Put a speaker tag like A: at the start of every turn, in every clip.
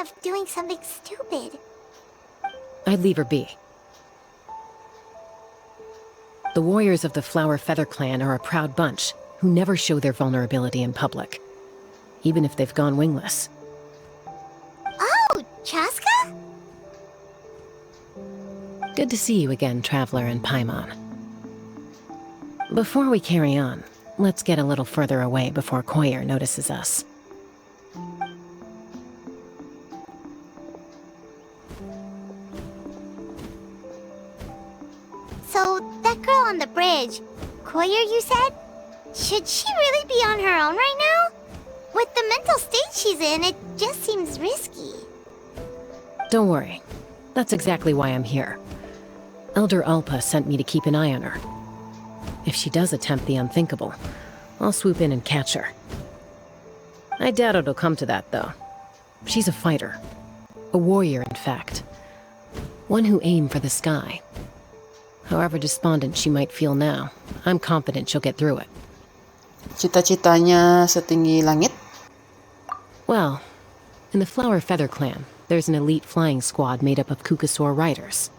A: of doing something stupid.
B: I'd leave her be. The warriors of the Flower Feather Clan are a proud bunch who never show their vulnerability in public, even if they've gone wingless.
A: Oh, Chaska?
B: Good to see you again, Traveler and Paimon. Before we carry on, let's get a little further away before Koyer notices us.
A: So, that girl on the bridge, Koyer, you said? Should she really be on her own right now? With the mental state she's in, it just seems risky.
B: Don't worry. That's exactly why I'm here. Elder Alpa sent me to keep an eye on her. If she does attempt the unthinkable, I'll swoop in and catch her. I doubt it'll come to that, though. She's a fighter. A warrior, in fact. One who aimed for the sky. However despondent she might feel now, I'm confident she'll get through it.
C: Cita-citanya sa tinggi langit?
B: Well, in the Flower Feather Clan, there's an elite flying squad made up of Kukasaur riders.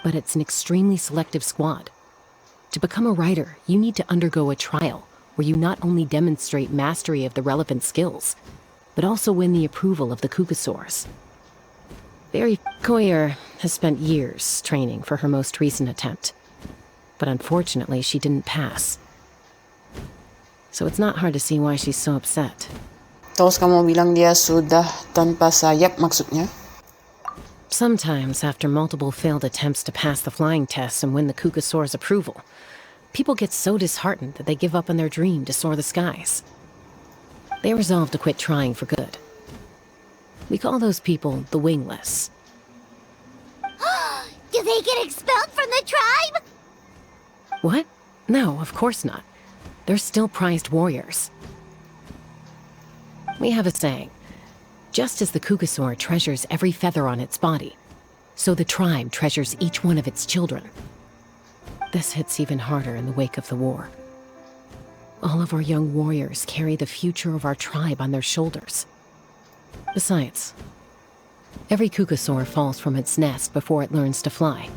B: But it's an extremely selective squad. To become a rider, you need to undergo a trial where you not only demonstrate mastery of the relevant skills, but also win the approval of the Kukasaurs. Koyer has spent years training for her most recent attempt, but unfortunately she didn't pass. So it's not hard to see why she's so upset.
C: Tapos kamu bilang dia sudah tanpa sayap maksudnya?
B: Sometimes, after multiple failed attempts to pass the flying test and win the Kukasaur's approval, people get so disheartened that they give up on their dream to soar the skies. They resolve to quit trying for good. We call those people the wingless.
A: Do they get expelled from the tribe?
B: What? No, of course not. They're still prized warriors. We have a saying. Just as the Kukasaur treasures every feather on its body, so the tribe treasures each one of its children. This hits even harder in the wake of the war. All of our young warriors carry the future of our tribe on their shoulders. Besides, every Kukasaur falls from its nest before it learns to fly.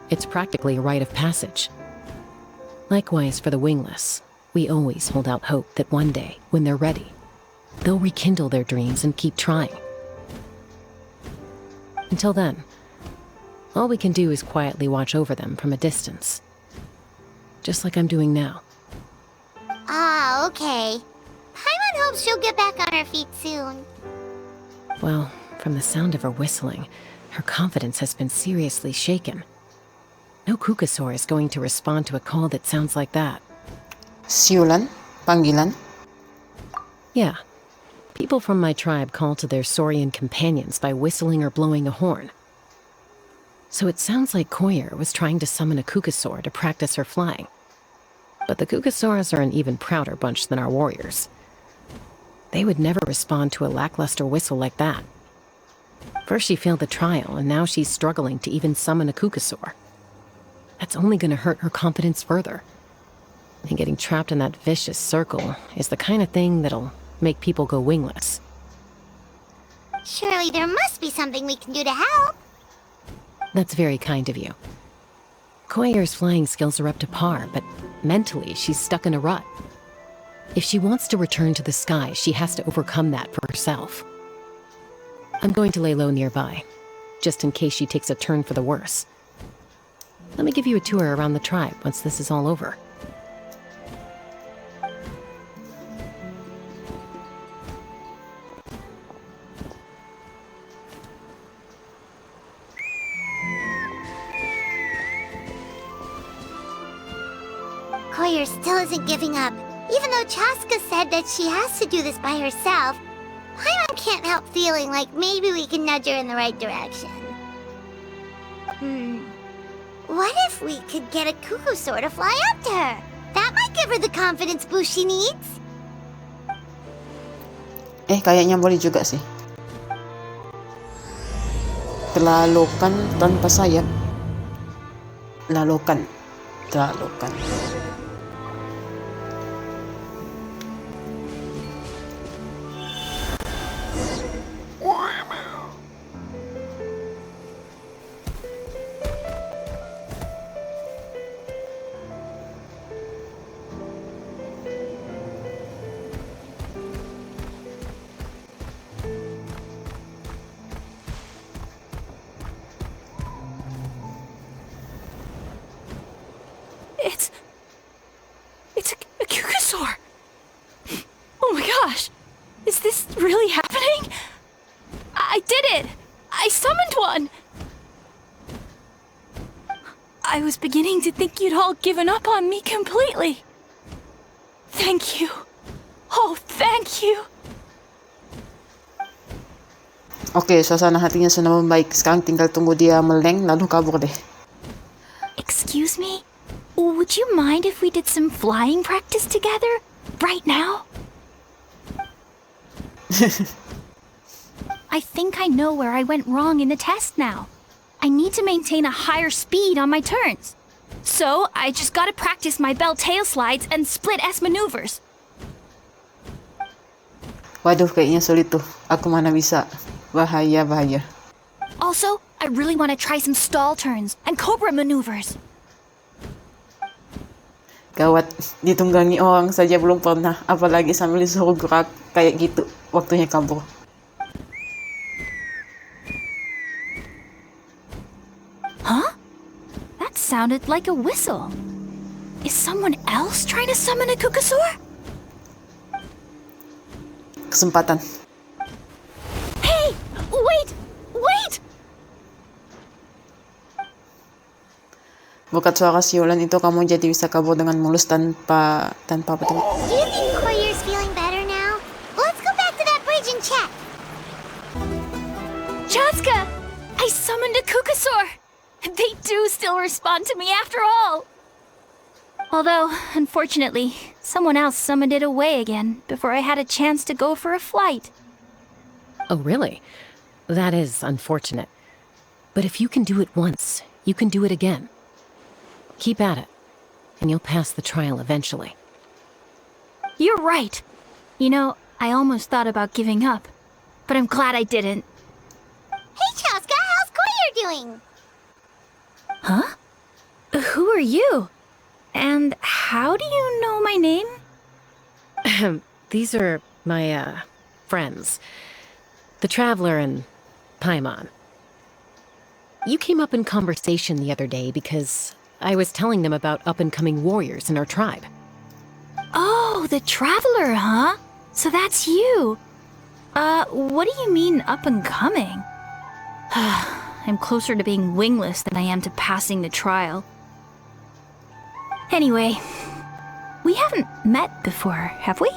B: It's practically a rite of passage. Likewise for the wingless, we always hold out hope that one day, when they're ready, they'll rekindle their dreams and keep trying. Until then, all we can do is quietly watch over them from a distance. Just like I'm doing now.
A: Ah, okay. Paimon hopes she'll get back on her feet soon.
B: Well, from the sound of her whistling, her confidence has been seriously shaken. No Kukasaur is going to respond to a call that sounds like that.
C: Siulan? Panggilan?
B: Yeah. People from my tribe call to their Saurian companions by whistling or blowing a horn. So it sounds like Koyer was trying to summon a Kukasaur to practice her flying. But the Kukasaurs are an even prouder bunch than our warriors. They would never respond to a lackluster whistle like that. First she failed the trial, and now she's struggling to even summon a Kukasaur. That's only going to hurt her confidence further. And getting trapped in that vicious circle is the kind of thing that'll make people go wingless.
A: Surely there must be something we can do to help.
B: That's very kind of you. Koyer's flying skills are up to par, but mentally she's stuck in a rut. If she wants to return to the sky, she has to overcome that for herself. I'm going to lay low nearby, just in case she takes a turn for the worse. Let me give you a tour around the tribe once this is all over.
A: Koyer still isn't giving up. Even though Chaska said that she has to do this by herself, Paimon can't help feeling like maybe we can nudge her in the right direction. What if we could get a Kukasaur to fly up to her? That might give her the confidence boost she needs.
C: Kayaknya boleh juga sih. Terlalukan tanpa sayap. Terlalukan.
D: Is this really happening? I did it! I summoned one! I was beginning to think you'd all given up on me completely. Thank you. Oh, thank you.
C: Okay, so sana hatinya sa naman baik. Sekarang tinggal tunggu dia meleng lalu kabur deh.
D: Excuse me? Would you mind if we did some flying practice together? Right now? I think I know where I went wrong in the test now. I need to maintain a higher speed on my turns. So, I just gotta practice my bell tail slides and split S maneuvers.
C: Waduh, kayaknya sulit tuh. Aku mana bisa. Bahaya, bahaya.
D: Also, I really want to try some stall turns and cobra maneuvers.
C: Gawat, ditunggangi orang saja belum pernah. Apalagi sambil disuruh gerak kayak gitu. Waktunya kabur.
D: Huh? That sounded like a whistle. Is someone else trying to summon a Kukasaur?
C: Kesempatan.
D: Hey! Wait! Wait!
C: Berkat suara siulan itu kamu jadi bisa kabur dengan mulus tanpa apa tuh.
A: Do you think Koyer's feeling better now? Let's go back to that bridge and check.
D: Chaska! I summoned a Kukasaur! They do still respond to me after all! Although, unfortunately, someone else summoned it away again before I had a chance to go for a flight.
B: Oh, really? That is unfortunate. But if you can do it once, you can do it again. Keep at it, and you'll pass the trial eventually.
D: You're right. You know, I almost thought about giving up, but I'm glad I didn't.
A: Hey, Chaska, how's Koyer doing?
D: Huh? Who are you? And how do you know my name?
B: These are my, friends. The Traveler and Paimon. You came up in conversation the other day because I was telling them about up-and-coming warriors in our tribe.
D: Oh, the Traveler, huh? So that's you. What do you mean up and coming? I'm closer to being wingless than I am to passing the trial. Anyway, we haven't met before, have we?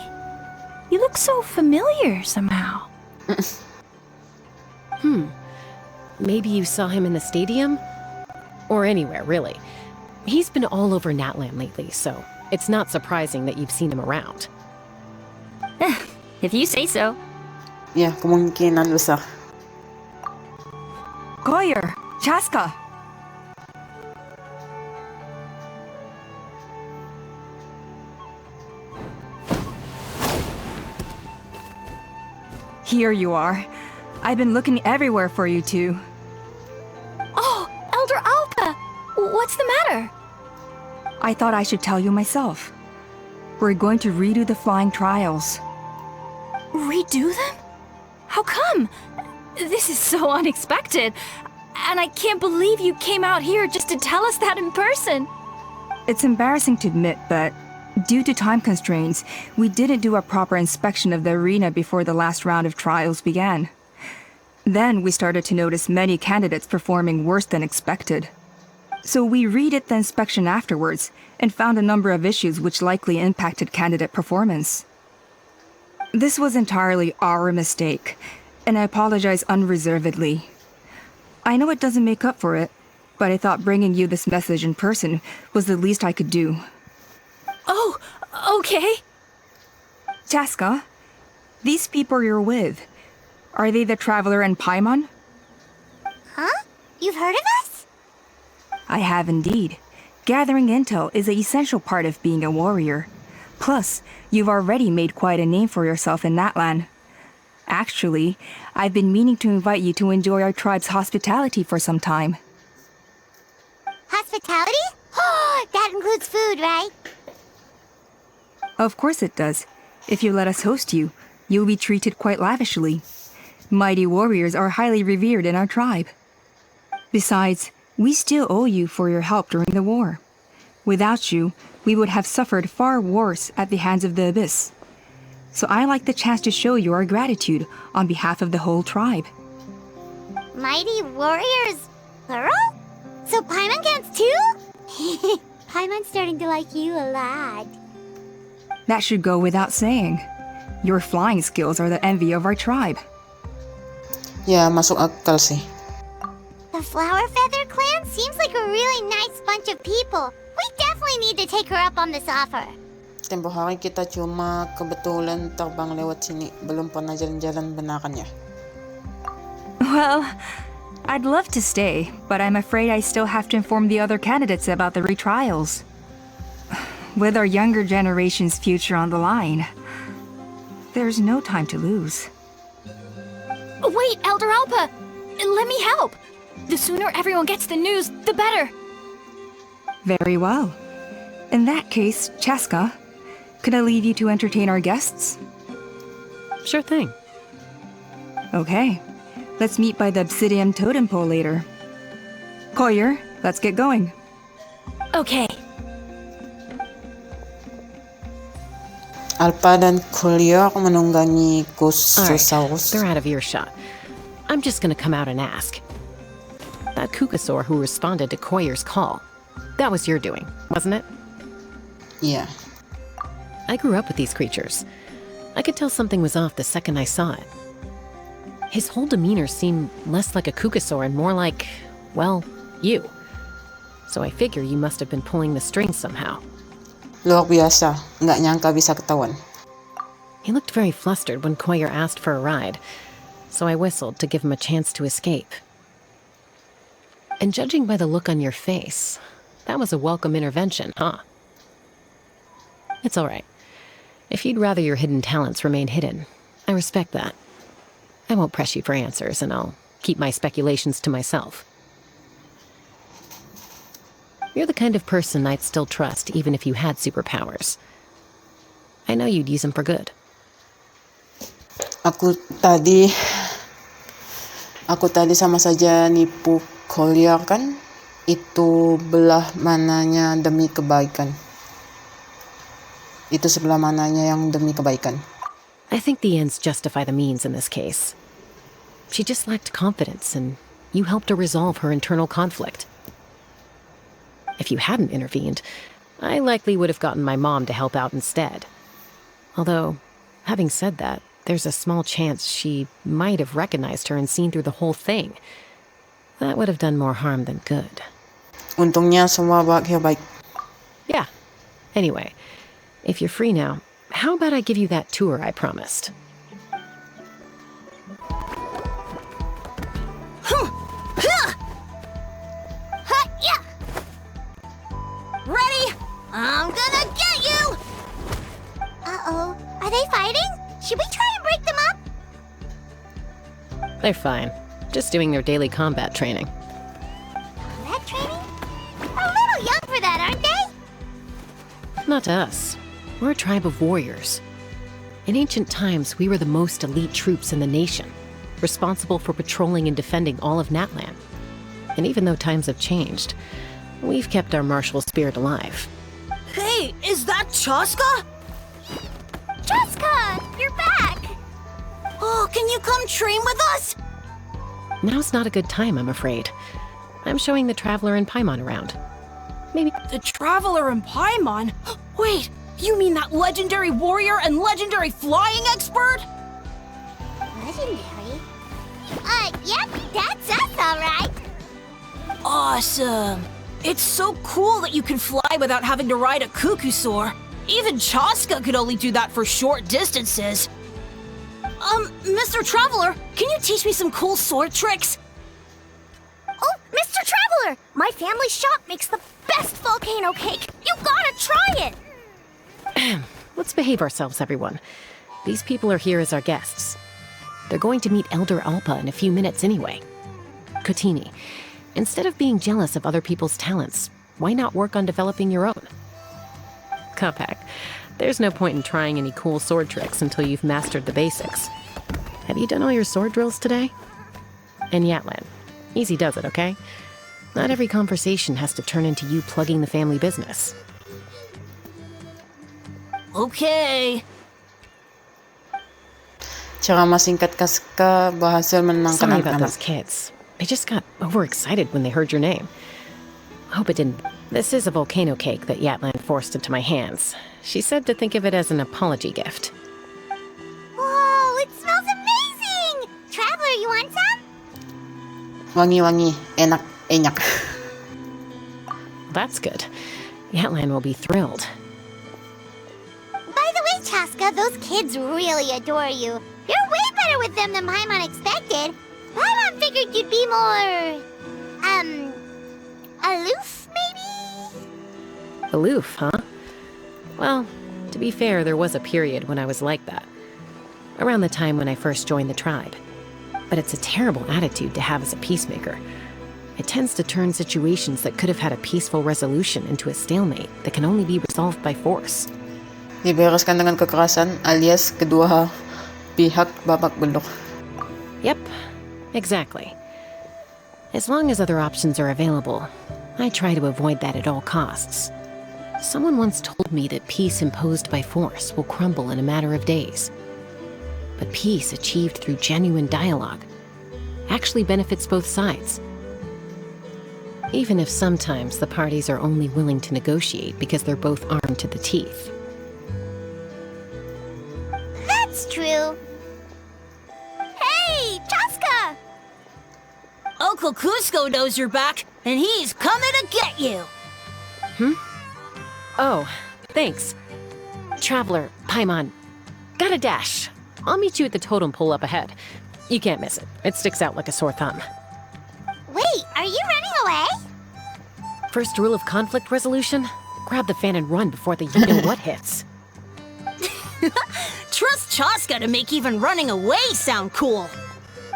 D: You look so familiar somehow.
B: Maybe you saw him in the stadium? Or anywhere, really. He's been all over Natlan lately, so it's not surprising that you've seen him around.
D: If you say so.
C: Ya, kemungkinan besar.
E: Koyer, Chaska. Here you are. I've been looking everywhere for you two.
D: Oh, Elder Alpa! What's the matter?
E: I thought I should tell you myself. We're going to redo the flying trials.
D: Redo them? How come? This is so unexpected. And I can't believe you came out here just to tell us that in person.
E: It's embarrassing to admit, but due to time constraints, we didn't do a proper inspection of the arena before the last round of trials began. Then we started to notice many candidates performing worse than expected. So we redid the inspection afterwards and found a number of issues which likely impacted candidate performance. This was entirely our mistake, and I apologize unreservedly. I know it doesn't make up for it, but I thought bringing you this message in person was the least I could do.
D: Oh, okay.
E: Chaska, these people you're with, are they the Traveler and Paimon?
A: Huh? You've heard of us?
E: I have indeed. Gathering intel is an essential part of being a warrior. Plus, you've already made quite a name for yourself in Natlan. Actually, I've been meaning to invite you to enjoy our tribe's hospitality for some time.
A: Hospitality? Oh, that includes food, right?
E: Of course it does. If you let us host you, you'll be treated quite lavishly. Mighty warriors are highly revered in our tribe. Besides, we still owe you for your help during the war. Without you, we would have suffered far worse at the hands of the Abyss. so I like the chance to show you our gratitude on behalf of the whole tribe.
A: Mighty warriors, plural? So Paimon counts too? Paimon's starting to like you a lot.
E: That should go without saying. Your flying skills are the envy of our tribe.
C: Ya, masuk akal sih.
A: The Flower Feather clan seems like a really nice bunch of people. We definitely need to take her up on this offer.
C: Tempoh hari kita cuma kebetulan terbang lewat sini. Belum pernah jalan-jalan benarannya.
E: Well, I'd love to stay, but I'm afraid I still have to inform the other candidates about the retrials. With our younger generation's future on the line, there's no time to lose.
D: Wait, Elder Alpa! Let me help! The sooner everyone gets the news, the better!
E: Very well. In that case, Chaska, could I leave you to entertain our guests?
B: Sure thing.
E: Okay. Let's meet by the obsidian totem pole later. Koyer, let's get going.
D: Okay.
C: Alpa dan Collier menunggangi
B: All right,
C: Kusosaurus.
B: they're out of earshot. I'm just gonna come out and ask. That Kukasaur who responded to Koyer's call, that was your doing, wasn't it?
C: Iya.
B: I grew up with these creatures. I could tell something was off the second I saw it. His whole demeanor seemed less like a Kukasaur and more like, well, you. So I figure you must have been pulling the strings somehow.
C: Luar biasa. Nggak nyangka bisa ketahuan.
B: He looked very flustered when Koyer asked for a ride, so I whistled to give him a chance to escape. And judging by the look on your face, that was a welcome intervention, huh? It's all right. If you'd rather your hidden talents remain hidden, I respect that. I won't press you for answers, and I'll keep my speculations to myself. You're the kind of person I'd still trust even if you had superpowers. I know you'd use them for good.
C: Aku tadi sama saja nipu Collier kan? Itu belah mananya demi kebaikan. Itu sebelah mananya yang demi kebaikan.
B: I think the ends justify the means in this case. She just lacked confidence, and you helped her resolve her internal conflict. If you hadn't intervened, I likely would have gotten my mom to help out instead. Although, having said that, there's a small chance she might have recognized her and seen through the whole thing. That would have done more harm than good.
C: Untungnya semua berakhir baik.
B: Yeah. Anyway, if you're free now, how about I give you that tour I promised?
A: Ready? I'm gonna get you! Uh-oh. Are they fighting? Should we try and break them up?
B: They're fine. Just doing their daily combat training.
A: Combat training? A little young for that, aren't they?
B: Not to us. We're a tribe of warriors. In ancient times, we were the most elite troops in the nation, responsible for patrolling and defending all of Natlan. And even though times have changed, we've kept our martial spirit alive.
F: Hey, is that Chaska?
A: Jessica, you're back!
F: Oh, can you come train with us?
B: Now's not a good time, I'm afraid. I'm showing the Traveler and Paimon around. Maybe...
F: The Traveler and Paimon? Wait, you mean that legendary warrior and legendary flying expert?
A: Legendary? Yep, that's us, alright.
F: Awesome. It's so cool that you can fly without having to ride a Kukusaur. Even Chaska could only do that for short distances. Mr. Traveler, can you teach me some cool sword tricks?
A: Oh, Mr. Traveler! My family shop makes the best volcano cake! You gotta try it!
B: Let's behave ourselves, everyone. These people are here as our guests. They're going to meet Elder Alpa in a few minutes anyway. Kotini, instead of being jealous of other people's talents, why not work on developing your own? Kelopak, there's no point in trying any cool sword tricks until you've mastered the basics. Have you done all your sword drills today? And Yatlan, easy does it, okay? Not every conversation has to turn into you plugging the family business.
F: Okay.
C: Tsaka masingkat kas ka berhasil menenangkan
B: Sorry about
C: anak-anak.
B: those kids. They just got overexcited when they heard your name. Hope it didn't. This is a volcano cake that Yatlan forced into my hands. She said to think of it as an apology gift.
A: Whoa, it smells amazing! Traveler, you want some?
C: Wangi-wangi, enak, enyak.
B: That's good. Yatlan will be thrilled.
A: By the way, Chaska, those kids really adore you. You're way better with them than Paimon expected. Paimon figured you'd be more... aloof, maybe?
B: Aloof, huh? Well, to be fair, there was a period when I was like that. Around the time when I first joined the tribe. But it's a terrible attitude to have as a peacemaker. It tends to turn situations that could have had a peaceful resolution into a stalemate that can only be resolved by force.
C: Dibereskan dengan kekerasan alias kedua pihak babak belur.
B: Yep, exactly. As long as other options are available, I try to avoid that at all costs. Someone once told me that peace imposed by force will crumble in a matter of days. But peace achieved through genuine dialogue actually benefits both sides. Even if sometimes the parties are only willing to negotiate because they're both armed to the teeth.
A: That's true. Hey, Chaska!
F: Uncle Cusco knows you're back, and he's coming to get you.
B: Oh, thanks. Traveler, Paimon, got a dash. I'll meet you at the totem pole up ahead. You can't miss it. It sticks out like a sore thumb.
A: Wait, are you running away?
B: First rule of conflict resolution? Grab the fan and run before the you-know-what hits.
F: Trust Chaska to make even running away sound cool.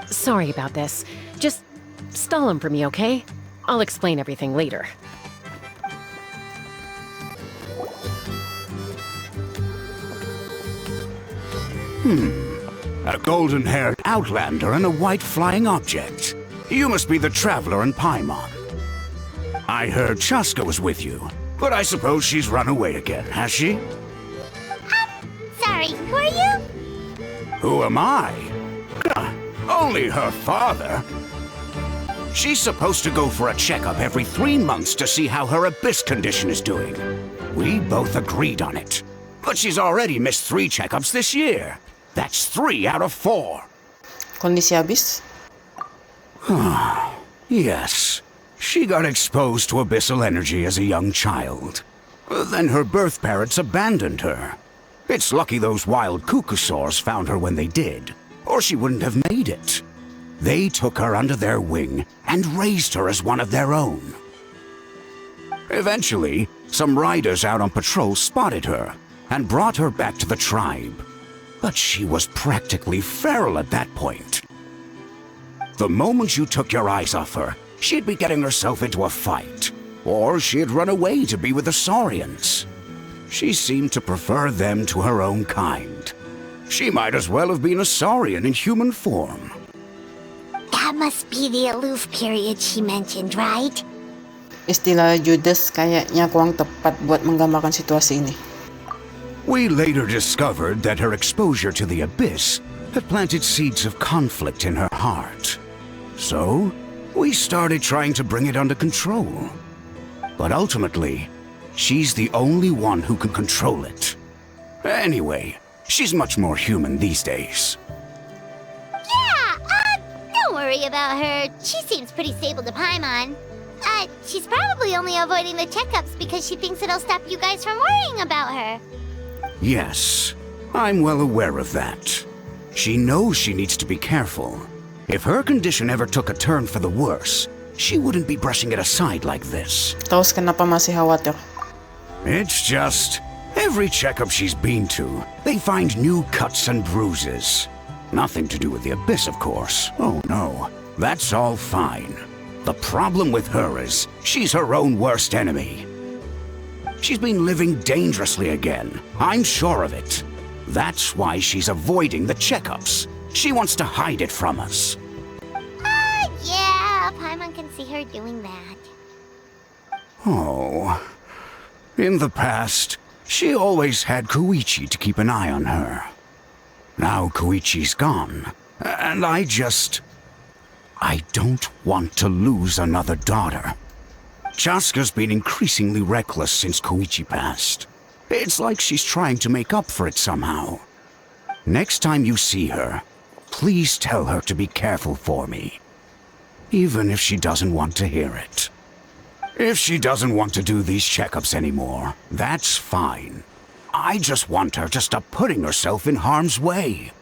B: Sorry about this. Just stall him for me, okay? I'll explain everything later.
G: A golden-haired outlander and a white flying object. You must be the traveler in Paimon. I heard Chaska was with you, but I suppose she's run away again, has she?
A: Sorry, who are you?
G: Who am I? Only her father. She's supposed to go for a checkup every 3 months to see how her abyss condition is doing. We both agreed on it. But she's already missed 3 checkups this year. That's 3 out of 4.
C: Kondisi habis?
G: Yes. She got exposed to abyssal energy as a young child. Then her birth parents abandoned her. It's lucky those wild cuckosaurs found her when they did, or she wouldn't have made it. They took her under their wing and raised her as one of their own. Eventually, some riders out on patrol spotted her and brought her back to the tribe. But she was practically feral at that point. The moment you took your eyes off her, she'd be getting herself into a fight, or she'd run away to be with the Saurians. She seemed to prefer them to her own kind. She might as well have been a Saurian in human form.
A: That must be the aloof period she mentioned, right?
C: Istilah Judas kayaknya kurang tepat buat menggambarkan situasi ini.
G: We later discovered that her exposure to the abyss had planted seeds of conflict in her heart. So, we started trying to bring it under control. But ultimately, she's the only one who can control it. Anyway, she's much more human these days.
A: Yeah, don't worry about her. She seems pretty stable to Paimon. She's probably only avoiding the checkups because she thinks it'll stop you guys from worrying about her.
G: Yes, I'm well aware of that. She knows she needs to be careful. If her condition ever took a turn for the worse, she wouldn't be brushing it aside like this.
C: Terus kenapa masih khawatir?
G: It's just, every checkup she's been to, they find new cuts and bruises. Nothing to do with the abyss, of course. Oh no, that's all fine. The problem with her is, she's her own worst enemy. She's been living dangerously again. I'm sure of it. That's why she's avoiding the checkups. She wants to hide it from us.
A: Yeah, Paimon can see her doing that.
G: Oh. In the past, she always had Koichi to keep an eye on her. Now Koichi's gone, and I don't want to lose another daughter. Chaska's been increasingly reckless since Koichi passed. It's like she's trying to make up for it somehow. Next time you see her, please tell her to be careful for me. Even if she doesn't want to hear it. If she doesn't want to do these checkups anymore, that's fine. I just want her to stop putting herself in harm's way.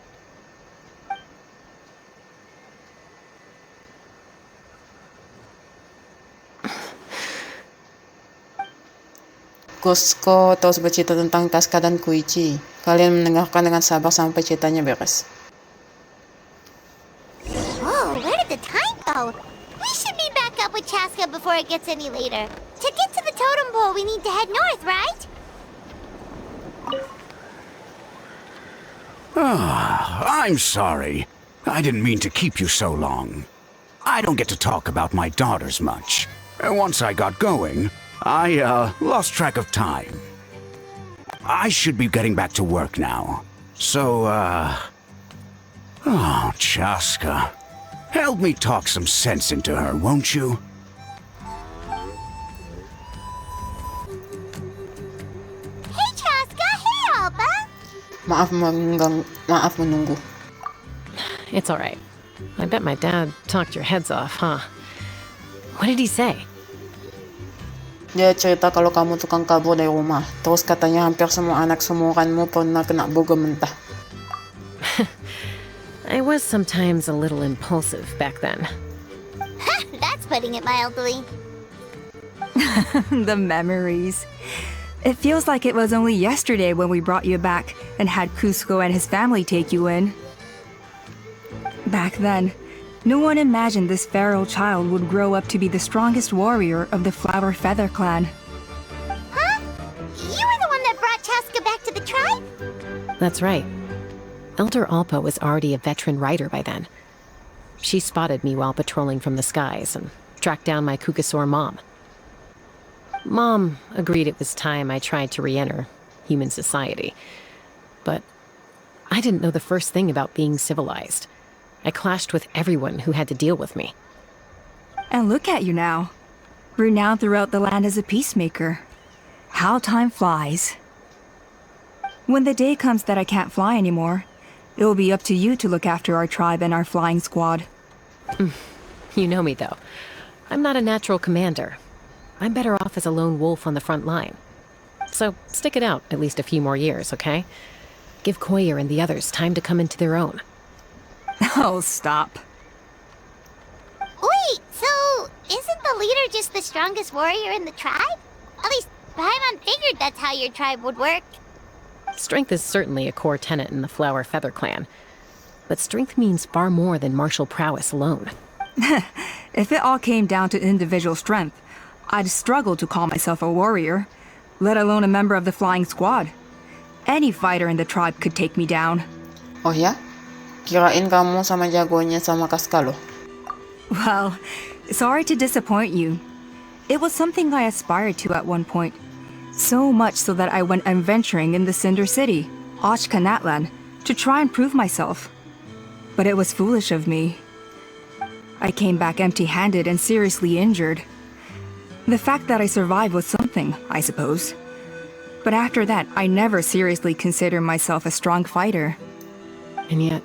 C: Gusto ko terus bercerita tentang Chaska dan Koichi. Kalian mendengarkan dengan sabar sampai ceritanya beres.
A: Whoa, where did the time go? We should be back up with Chaska before it gets any later. To get to the totem pole, we need to head north, right?
G: I'm sorry. I didn't mean to keep you so long. I don't get to talk about my daughters much. Once I got going, I lost track of time. I should be getting back to work now. So, oh, Chaska. Help me talk some sense into her, won't you?
A: Hey, Chaska! Hey, Alba!
C: Maaf menunggu.
B: It's all right. I bet my dad talked your heads off, huh? What did he say?
C: Dia cerita kalau kamu tukang kabur dari rumah. Terus katanya hampir semua anak seumuranmu pernah kena boga mentah.
B: I was sometimes a little impulsive back then.
A: That's putting it mildly.
E: The memories. It feels like it was only yesterday when we brought you back and had Cusco and his family take you in. Back then, no one imagined this feral child would grow up to be the strongest warrior of the Flower Feather clan.
A: Huh? You were the one that brought Chaska back to the tribe?
B: That's right. Elder Alpa was already a veteran rider by then. She spotted me while patrolling from the skies and tracked down my Kukasaur mom. Mom agreed it was time I tried to re-enter human society. But I didn't know the first thing about being civilized. I clashed with everyone who had to deal with me.
E: And look at you now. Renowned throughout the land as a peacemaker. How time flies. When the day comes that I can't fly anymore, it will be up to you to look after our tribe and our flying squad.
B: You know me, though. I'm not a natural commander. I'm better off as a lone wolf on the front line. So stick it out at least a few more years, okay? Give Koyer and the others time to come into their own.
E: Oh, stop.
A: Wait, so isn't the leader just the strongest warrior in the tribe? At least Paimon figured that's how your tribe would work.
B: Strength is certainly a core tenet in the Flower Feather clan. But strength means far more than martial prowess alone.
E: If it all came down to individual strength, I'd struggle to call myself a warrior, let alone a member of the flying squad. Any fighter in the tribe could take me down.
C: Oh ya? Kirain kamu sama jagonya sama Chaska loh.
E: Well, sorry to disappoint you. It was something I aspired to at one point. So much so that I went adventuring in the Cinder City, Ochkanatlan, to try and prove myself. But it was foolish of me. I came back empty-handed and seriously injured. The fact that I survived was something, I suppose. But after that, I never seriously considered myself a strong fighter.
B: And yet,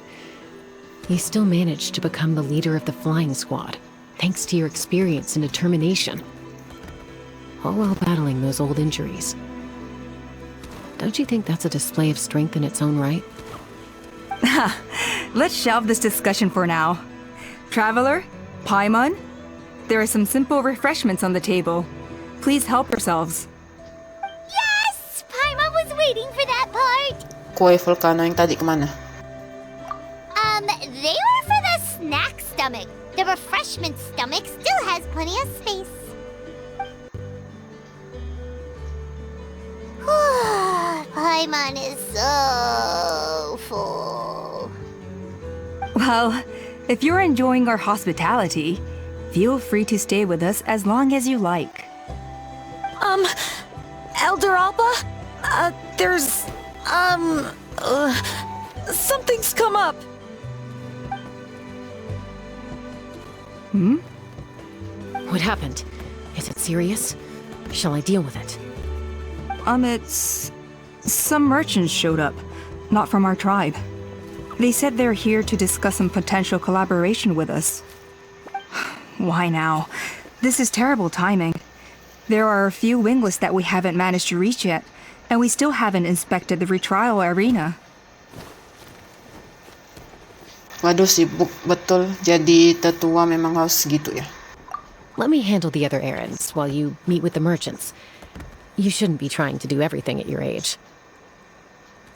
B: you still managed to become the leader of the flying squad, thanks to your experience and determination. All while battling those old injuries. Don't you think that's a display of strength in its own right?
E: Let's shelve this discussion for now. Traveler, Paimon, there are some simple refreshments on the table. Please help yourselves.
A: Yes! Paimon was waiting for that part!
C: Kue Volcano yang tadi kemana?
A: They were for the snack stomach. The refreshment stomach still has plenty of space. Paimon is so full.
E: Well, if you're enjoying our hospitality, feel free to stay with us as long as you like.
F: Elder Alba? There's,
E: Something's come up!
B: What happened? Is it serious? Shall I deal with it?
E: It's... Some merchants showed up. Not from our tribe. They said they're here to discuss some potential collaboration with us. Why now? This is terrible timing. There are a few wingless that we haven't managed to reach yet, and we still haven't inspected the retrial arena.
C: Waduh, sibuk betul. Jadi tetua memang harus gitu ya.
B: Let me handle the other errands while you meet with the merchants. You shouldn't be trying to do everything at your age.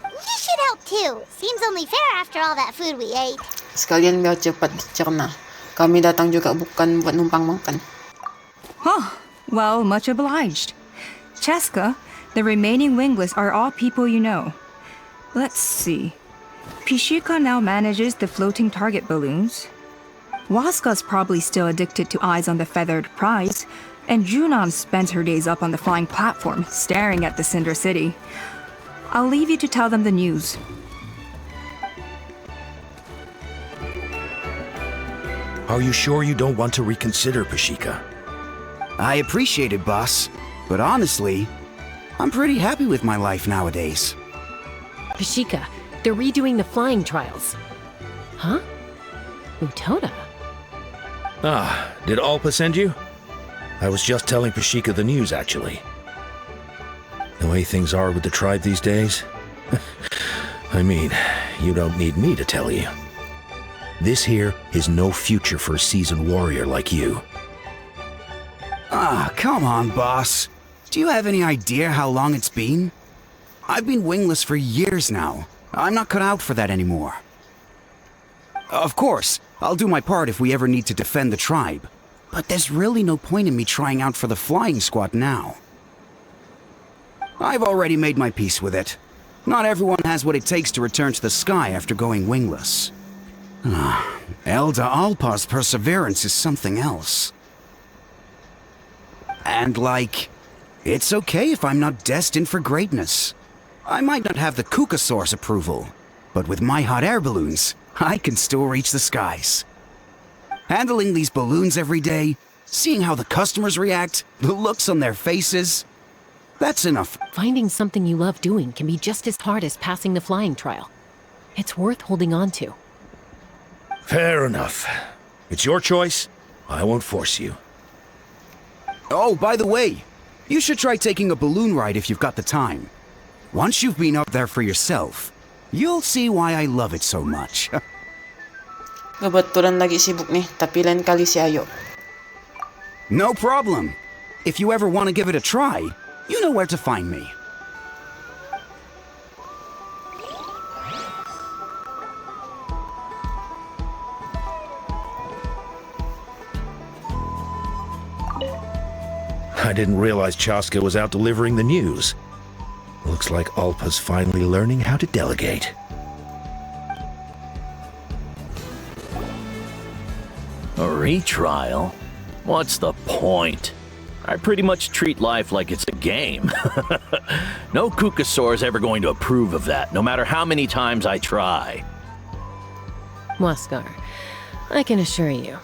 A: You should help too. Seems only fair after all that food we ate.
C: Sekalian biar cepat dicerna. Kami datang juga bukan buat numpang makan.
E: Huh. Well, much obliged. Chaska, the remaining wingless are all people you know. Let's see. Pishika now manages the floating target balloons. Waska's probably still addicted to Eyes on the Feathered Prize, and Junam spends her days up on the flying platform, staring at the Cinder City. I'll leave you to tell them the news.
H: Are you sure you don't want to reconsider, Pashika?
G: I appreciate it, boss. But honestly, I'm pretty happy with my life nowadays.
B: Pashika, they're redoing the flying trials. Huh? Utoda?
H: Ah, did Alpa send you? I was just telling Pashika the news, actually. The way things are with the tribe these days? I mean, you don't need me to tell you. This here is no future for a seasoned warrior like you.
G: Ah, come on, boss. Do you have any idea how long it's been? I've been wingless for years now. I'm not cut out for that anymore. Of course, I'll do my part if we ever need to defend the tribe. But there's really no point in me trying out for the flying squad now. I've already made my peace with it. Not everyone has what it takes to return to the sky after going wingless. Elder Alpa's perseverance is something else. And it's okay if I'm not destined for greatness. I might not have the Kukasaur's approval, but with my hot air balloons, I can still reach the skies. Handling these balloons every day, seeing how the customers react, the looks on their faces, that's enough.
B: Finding something you love doing can be just as hard as passing the flying trial. It's worth holding on to.
H: Fair enough. It's your choice. I won't force you.
G: Oh, by the way, you should try taking a balloon ride if you've got the time. Once you've been up there for yourself, you'll see why I love it so much.
C: Kebetulan lagi sibuk nih, tapi lain kali si Ayo.
G: No problem. If you ever want to give it a try, you know where to find me.
H: I didn't realize Chaska was out delivering the news. Looks like Alpa's finally learning how to delegate.
I: A retrial? What's the point? I pretty much treat life like it's a game. No Kukasaur is ever going to approve of that, no matter how many times I try.
B: Waskar, I can assure you,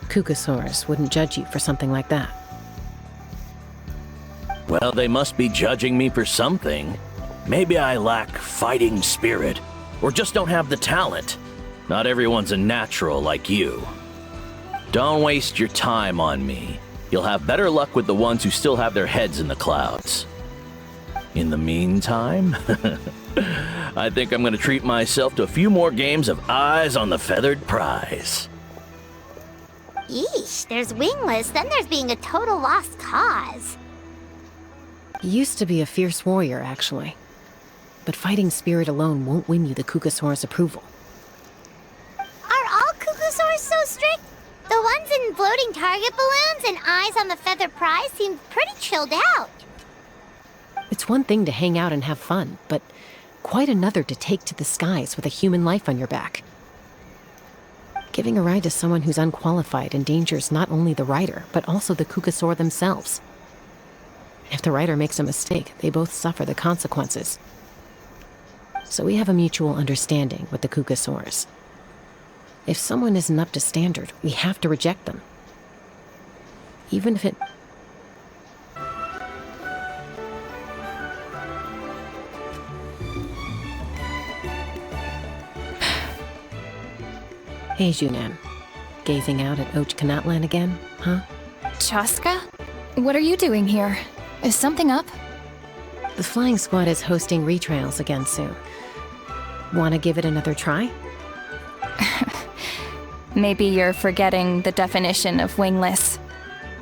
B: Kukasaurs wouldn't judge you for something like that.
I: Well, they must be judging me for something. Maybe I lack fighting spirit, or just don't have the talent. Not everyone's a natural like you. Don't waste your time on me. You'll have better luck with the ones who still have their heads in the clouds. In the meantime, I think I'm gonna treat myself to a few more games of Eyes on the Feathered Prize.
A: Yeesh, there's wingless, then there's being a total lost cause.
B: You used to be a fierce warrior, actually. But fighting spirit alone won't win you the Kukasaur's approval.
A: Are all Kukasaurs so strict? The ones in floating target balloons and Eyes on the Feathered Prize seem pretty chilled out.
B: It's one thing to hang out and have fun, but quite another to take to the skies with a human life on your back. Giving a ride to someone who's unqualified endangers not only the rider, but also the Kukasaur themselves. If the rider makes a mistake, they both suffer the consequences. So we have a mutual understanding with the Kukasaurs. If someone isn't up to standard, we have to reject them. Even if it... Hey, Junan. Gazing out at Ochkanatlan again, huh?
D: Chaska? What are you doing here? Is something up?
B: The flying squad is hosting retrials again soon. Wanna give it another try?
D: Maybe you're forgetting the definition of wingless.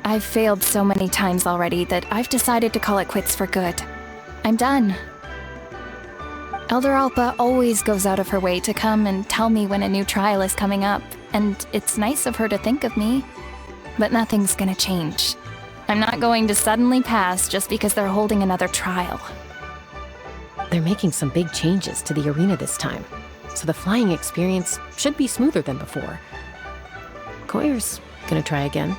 D: I've failed so many times already that I've decided to call it quits for good. I'm done. Elder Alpa always goes out of her way to come and tell me when a new trial is coming up, and it's nice of her to think of me. But nothing's gonna change. I'm not going to suddenly pass just because they're holding another trial.
B: They're making some big changes to the arena this time, so the flying experience should be smoother than before. Koyer's gonna try again.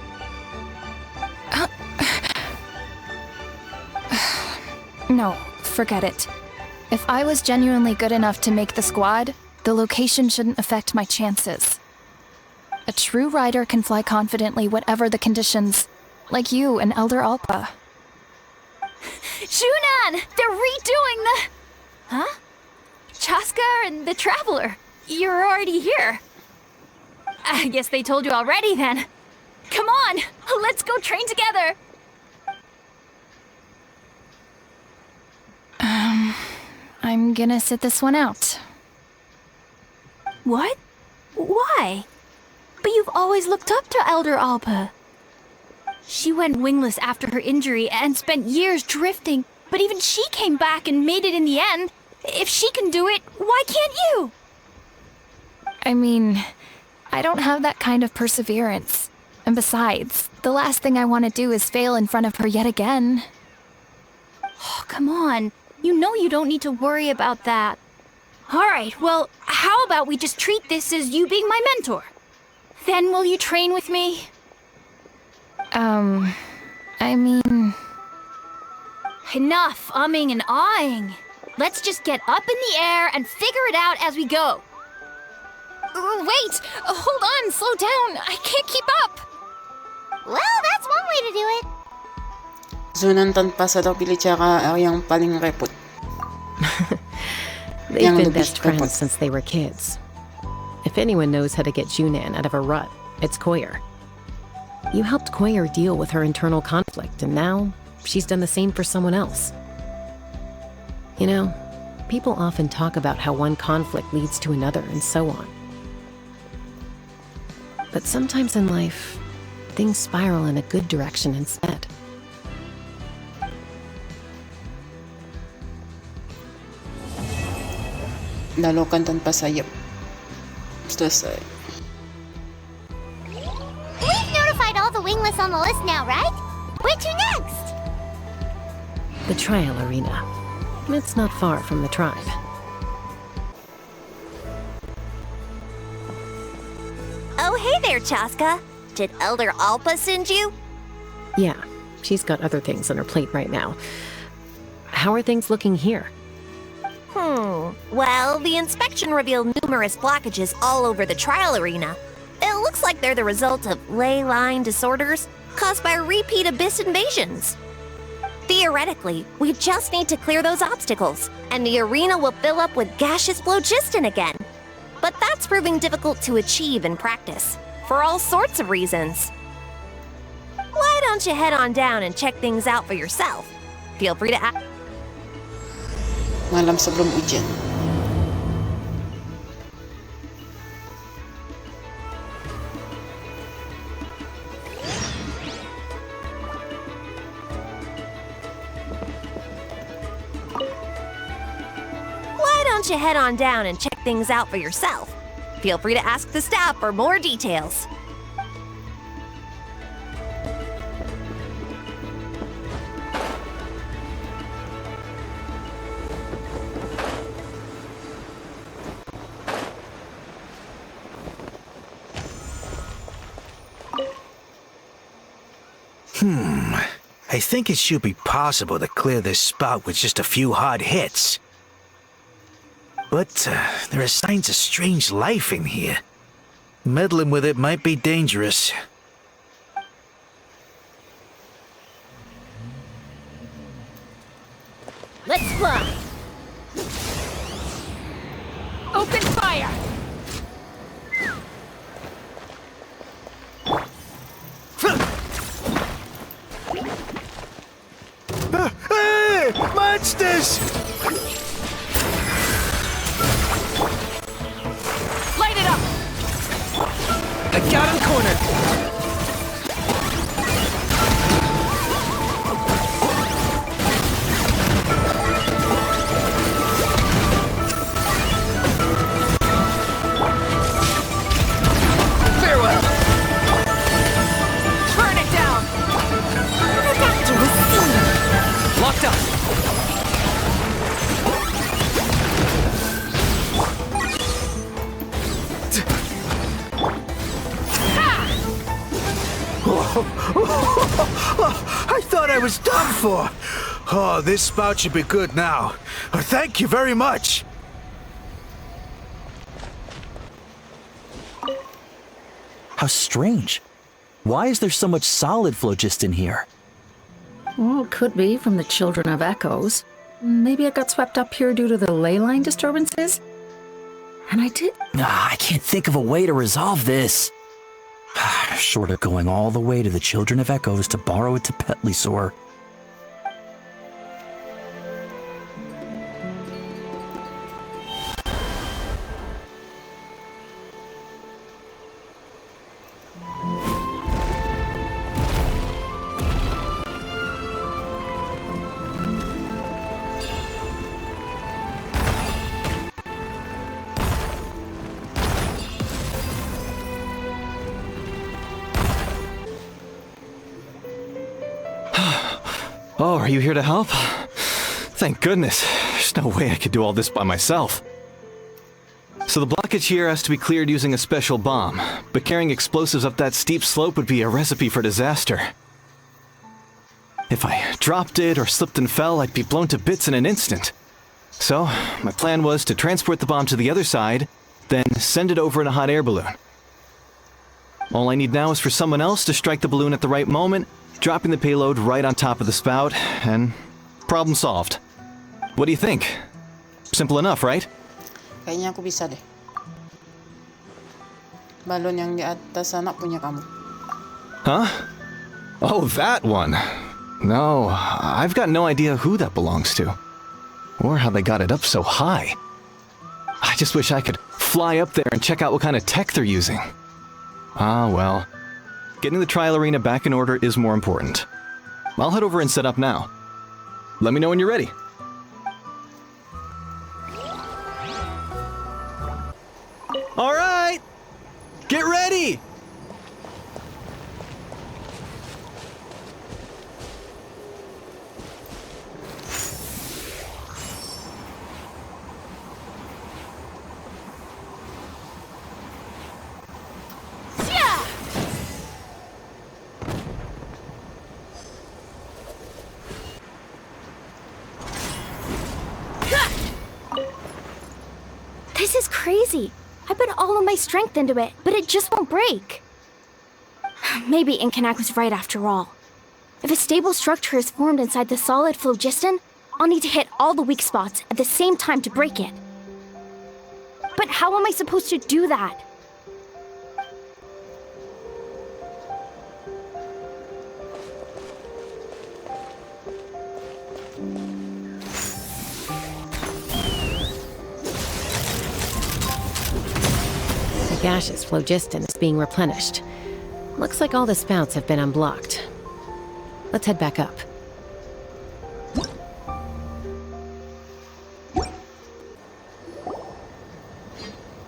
D: No, forget it. If I was genuinely good enough to make the squad, the location shouldn't affect my chances. A true rider can fly confidently whatever the conditions, like you and Elder Alpa. Shunan! They're redoing the... Huh? Chaska and the Traveler. You're already here. I guess they told you already then. Come on, let's go train together. I'm gonna sit this one out. What? Why? But you've always looked up to Elder Alpa. She went wingless after her injury and spent years drifting, but even she came back and made it in the end. If she can do it, why can't you? I mean, I don't have that kind of perseverance. And besides, the last thing I want to do is fail in front of her yet again. Oh, come on. You know you don't need to worry about that. Alright, well, how about we just treat this as you being my mentor? Then will you train with me? I mean... Enough umming and ahhing. Let's just get up in the air and figure it out as we go. Wait! Hold on, slow down. I can't keep up.
A: Well, that's one way to do it.
C: Zunan tanpa sa daw pili tsaka yang paling repot.
B: They've
C: Yang
B: been
C: lebih
B: best friends
C: repot.
B: since they were kids. If anyone knows how to get Junan out of a rut, it's Koyer. You helped Koyer deal with her internal conflict, and now she's done the same for someone else. You know, people often talk about how one conflict leads to another and so on. But sometimes in life, things spiral in a good direction instead.
C: Lalokan tanpa sayap. Selesai.
A: We've notified all the wingless on the list now, right? Where to next?
B: The trial arena. It's not far from the tribe.
J: Oh, hey there, Chaska. Did Elder Alpa send you?
B: Yeah, she's got other things on her plate right now. How are things looking here?
J: Well, the inspection revealed numerous blockages all over the trial arena. It looks like they're the result of ley line disorders caused by repeat abyss invasions. Theoretically, we just need to clear those obstacles, and the arena will fill up with gaseous phlogiston again. But that's proving difficult to achieve in practice, for all sorts of reasons. Why don't you head on down and check things out for yourself? Feel free to ask.
C: Malam sebelum ujian.
J: Why don't you head on down and check things out for yourself? Feel free to ask the staff for more details.
K: I think it should be possible to clear this spot with just a few hard hits. But there are signs of strange life in here. Meddling with it might be dangerous.
D: Let's fly! Open fire!
K: Hey! Monsters!
D: Light it up!
K: I got him cornered!
D: Farewell! Burn it down!
A: Back to receive.
K: Locked up! I thought I was done for. Oh, this spout should be good now. Thank you very much.
L: How strange. Why is there so much solid phlogiston here?
M: Well, it could be from the Children of Echoes. Maybe it got swept up here due to the ley line disturbances? And I did...
L: I can't think of a way to resolve this. Short of going all the way to the Children of Echoes to borrow it to Petlisaur.
N: Oh, are you here to help? Thank goodness. There's no way I could do all this by myself. So the blockage here has to be cleared using a special bomb, but carrying explosives up that steep slope would be a recipe for disaster. If I dropped it or slipped and fell, I'd be blown to bits in an instant. So, my plan was to transport the bomb to the other side, then send it over in a hot air balloon. All I need now is for someone else to strike the balloon at the right moment, dropping the payload right on top of the spout, and problem solved. What do you think? Simple enough, right?
C: Kayaknya aku bisa deh. Balon yang di atas sana punya kamu.
N: Huh? Oh, that one. No, I've got no idea who that belongs to. Or how they got it up so high. I just wish I could fly up there and check out what kind of tech they're using. Ah, well. Getting the trial arena back in order is more important. I'll head over and set up now. Let me know when you're ready. All right! Get ready!
D: This is crazy. I put all of my strength into it, but it just won't break. Maybe Inkanak was right after all. If a stable structure is formed inside the solid phlogiston, I'll need to hit all the weak spots at the same time to break it. But how am I supposed to do that?
B: The gaseous phlogiston is being replenished. Looks like all the spouts have been unblocked. Let's head back up.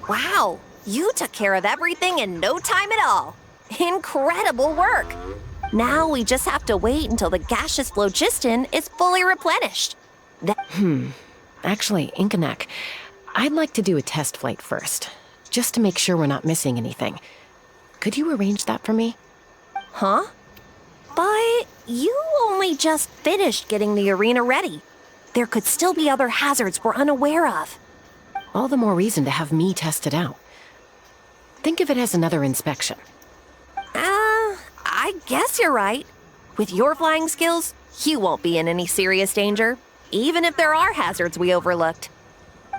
J: Wow, you took care of everything in no time at all. Incredible work. Now we just have to wait until the gaseous phlogiston is fully replenished.
B: Actually, Inkanak, I'd like to do a test flight first, just to make sure we're not missing anything. Could you arrange that for me?
J: Huh? But you only just finished getting the arena ready. There could still be other hazards we're unaware of.
B: all the more reason to have me test it out. Think of it as another inspection.
J: I guess you're right. With your flying skills, you won't be in any serious danger, even if there are hazards we overlooked.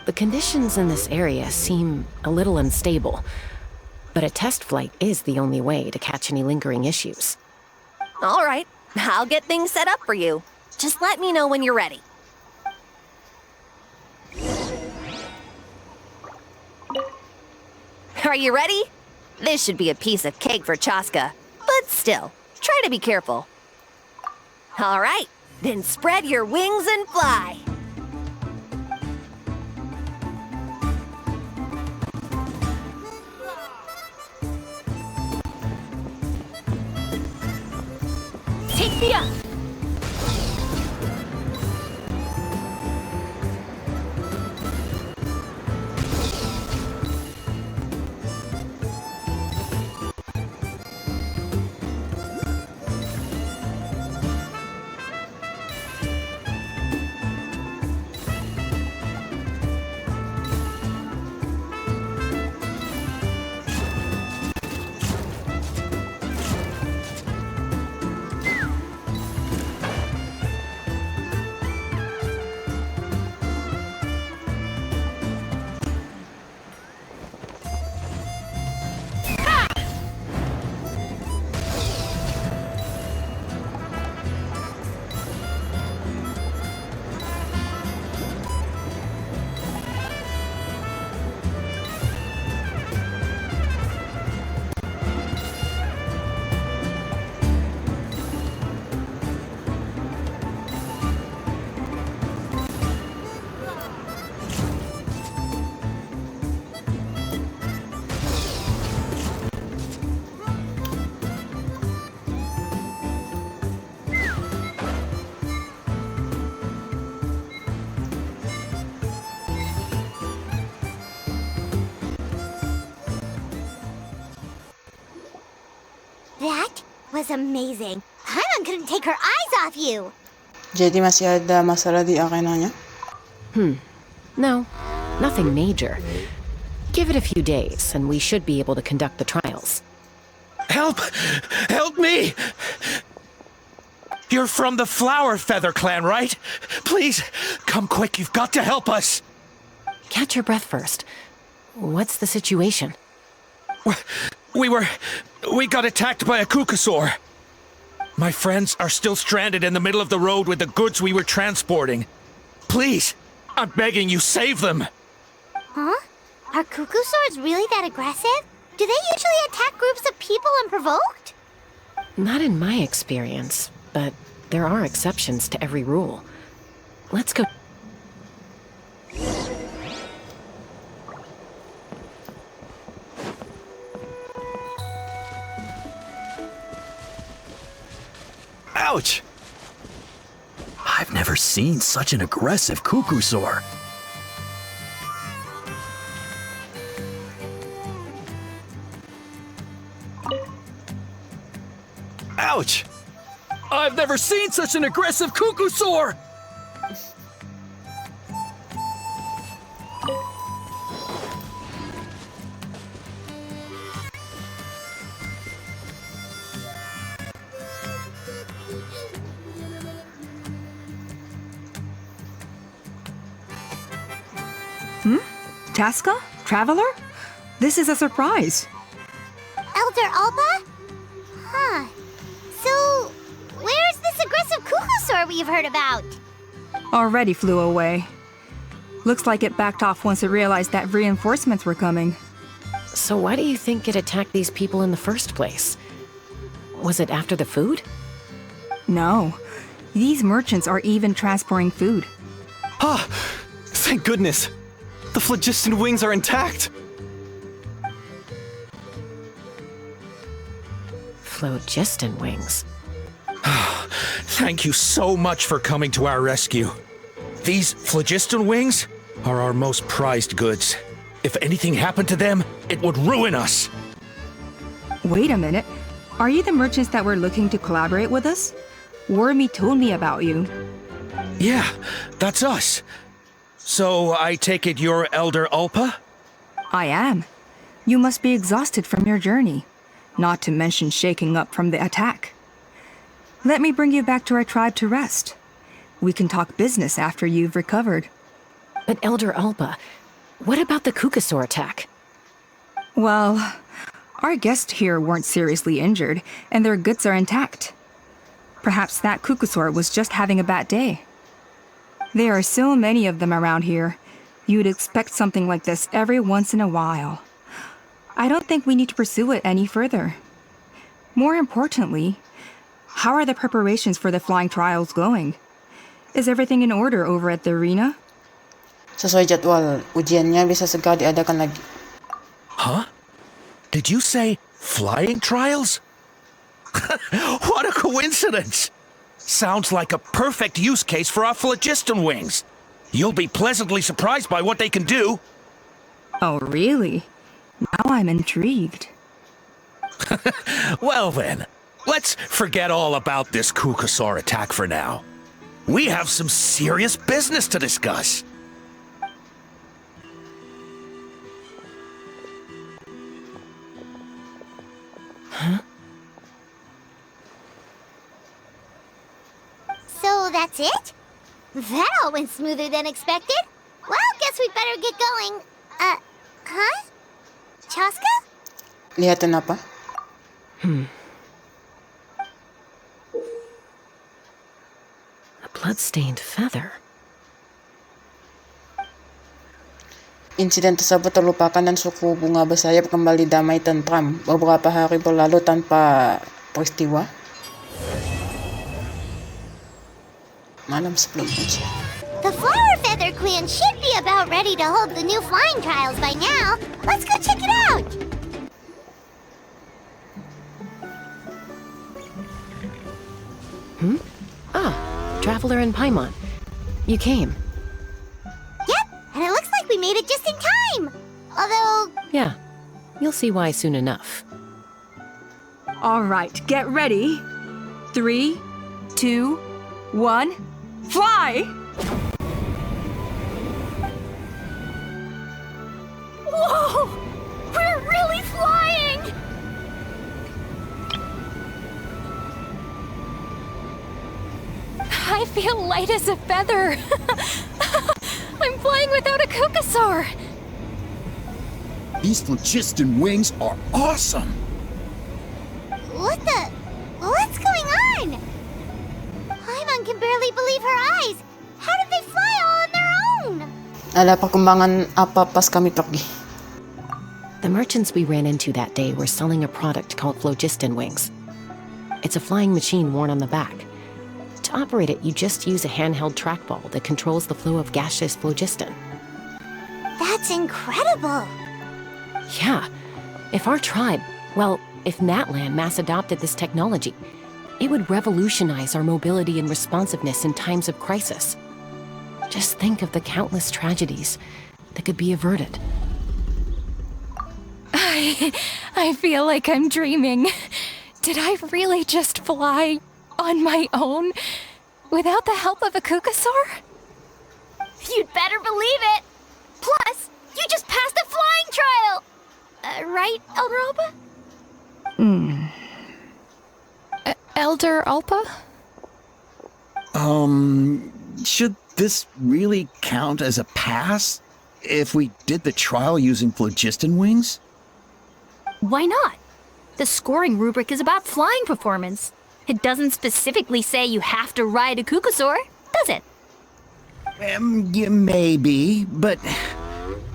B: The conditions in this area seem a little unstable, but a test flight is the only way to catch any lingering issues.
J: All right, I'll get things set up for you. Just let me know when you're ready. Are you ready? This should be a piece of cake for Chaska, but still, try to be careful. All right, then spread your wings and fly.
D: Take me up!
A: That was amazing. Paimon couldn't take her eyes off you.
C: Jadi masih ada masalah di arenanya?
B: No, nothing major. Give it a few days, and we should be able to conduct the trials.
H: Help! Help me! You're from the Flower Feather clan, right? Please, come quick, you've got to help us!
B: Catch your breath first. What's the situation?
H: We got attacked by a Kukasaur. My friends are still stranded in the middle of the road with the goods we were transporting. Please, I'm begging you, save them!
A: Huh? Are Kukusaurs really that aggressive? Do they usually attack groups of people unprovoked?
B: Not in my experience, but there are exceptions to every rule. Let's go.
L: Ouch! I've never seen such an aggressive Kukusaur. Ouch! I've never seen such an aggressive Kukusaur!
E: Chaska? Traveler? This is a surprise.
A: Elder Alba? Huh. So, where's this aggressive Kukusaur we've heard about?
E: Already flew away. Looks like it backed off once it realized that reinforcements were coming.
B: So why do you think it attacked these people in the first place? Was it after the food?
E: No. These merchants are even transporting food.
N: Ah! Thank goodness! The phlogiston wings are intact!
B: Phlogiston wings.
H: Thank you so much for coming to our rescue. These phlogiston wings are our most prized goods. If anything happened to them, it would ruin us.
E: Wait a minute. Are you the merchants that were looking to collaborate with us? Wormy told me about you.
H: Yeah, that's us. So I take it you're Elder Ulpa?
E: I am. You must be exhausted from your journey, not to mention shaking up from the attack. Let me bring you back to our tribe to rest. We can talk business after you've recovered.
B: But Elder Ulpa, what about the Kukasaur attack?
E: Well, our guests here weren't seriously injured, and their goods are intact. Perhaps that Kukasaur was just having a bad day. There are so many of them around here. You'd expect something like this every once in a while. I don't think we need to pursue it any further. More importantly, how are the preparations for the flying trials going? Is everything in order over at the arena?
C: Sesuai jadwal, ujiannya bisa segera diadakan lagi.
H: Huh? Did you say flying trials? What a coincidence! Sounds like a perfect use case for our phlogiston wings. You'll be pleasantly surprised by what they can do.
E: Oh, really? Now I'm intrigued.
H: Well then, let's forget all about this Kukasaur attack for now. We have some serious business to discuss.
B: Huh?
A: So that's it? That all went smoother than expected. Well, guess we better get going. Huh? Chaska?
C: Lihatan apa?
B: A blood-stained feather.
C: Insiden tersebut terlupakan dan suku bunga bersayap kembali damai tentram beberapa hari berlalu tanpa peristiwa. Malam sebelum ujian.
A: The Flower Feather Clan should be about ready to hold the new flying trials by now. Let's go check it out!
B: Ah, Traveler and Paimon. You came.
A: Yep, and it looks like we made it just in time! Although...
B: Yeah, you'll see why soon enough.
E: All right, get ready. 3, 2, 1, fly!
D: Whoa! We're really flying! I feel light as a feather. I'm flying without a Kukasaur.
G: These phlogiston wings are awesome!
A: What's going on? Paimon can barely believe her eyes. How did they fly all on their own?
C: Ada perkembangan apa pas kami pergi?
B: The merchants we ran into that day were selling a product called phlogiston wings. It's a flying machine worn on the back. To operate it, you just use a handheld trackball that controls the flow of gaseous phlogiston.
A: That's incredible.
B: Yeah, if our tribe, if Natlan mass adopted this technology, it would revolutionize our mobility and responsiveness in times of crisis. Just think of the countless tragedies that could be averted.
D: I feel like I'm dreaming. Did I really just fly on my own without the help of a Kukasaur?
A: You'd better believe it. Plus, you just passed a flying trial. Right, Elder Ulpa?
D: Elder Ulpa?
G: Should this really count as a pass? If we did the trial using phlogiston wings?
D: Why not? The scoring rubric is about flying performance. It doesn't specifically say you have to ride a Kukasaur, does it?
G: Yeah, maybe, but...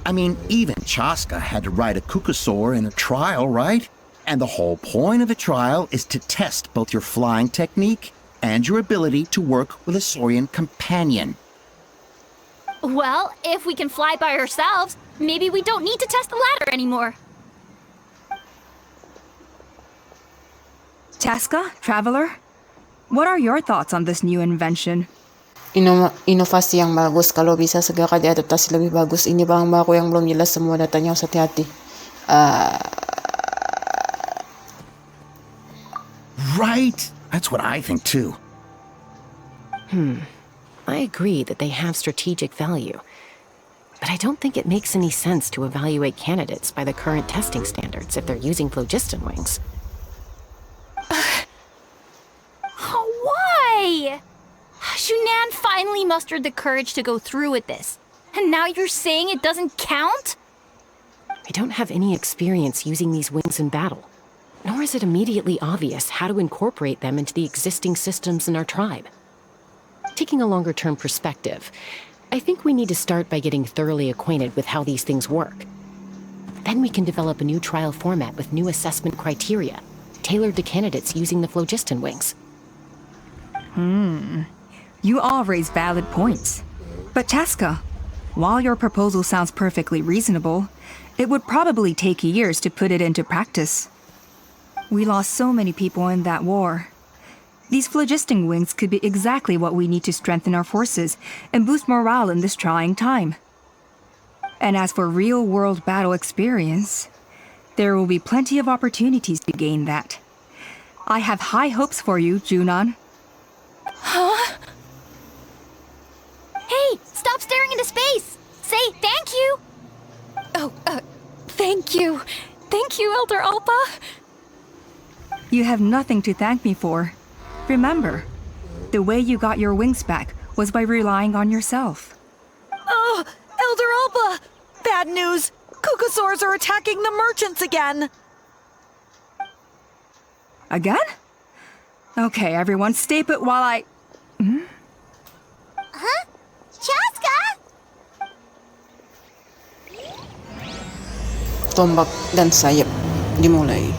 G: I mean, even Chaska had to ride a Kukasaur in a trial, right? And the whole point of the trial is to test both your flying technique and your ability to work with a Saurian companion.
D: Well, if we can fly by ourselves, maybe we don't need to test the ladder anymore.
E: Chaska, Traveler, what are your thoughts on this new invention?
C: Inovasi yang bagus. Kalau bisa segera diadaptasi lebih bagus. Ini barang baru yang belum jelas semua datanya, harus hati-hati.
G: Right? That's what I think too.
B: I agree that they have strategic value, But I don't think it makes any sense to evaluate candidates by the current testing standards if they're using phlogiston wings.
D: Why? Shunan finally mustered the courage to go through with this. And now you're saying it doesn't count?
B: I don't have any experience using these wings in battle, nor is it immediately obvious how to incorporate them into the existing systems in our tribe. Taking a longer-term perspective, I think we need to start by getting thoroughly acquainted with how these things work. Then we can develop a new trial format with new assessment criteria, tailored to candidates using the phlogiston wings.
E: You all raise valid points. But Chaska, while your proposal sounds perfectly reasonable, it would probably take years to put it into practice. We lost so many people in that war. These phlogiston wings could be exactly what we need to strengthen our forces and boost morale in this trying time. And as for real-world battle experience, there will be plenty of opportunities to gain that. I have high hopes for you, Junon.
D: Huh? Hey, stop staring into space! Say thank you!
O: Oh, thank you. Thank you, Elder Alpa.
E: You have nothing to thank me for. Remember, the way you got your wings back was by relying on yourself.
O: Oh, Elder Alpa! Bad news! Kukasaurs are attacking the merchants again!
E: Again? Okay, everyone, stay put while I...
A: Huh? Chaska?
C: Tombak dan sayap dimulai.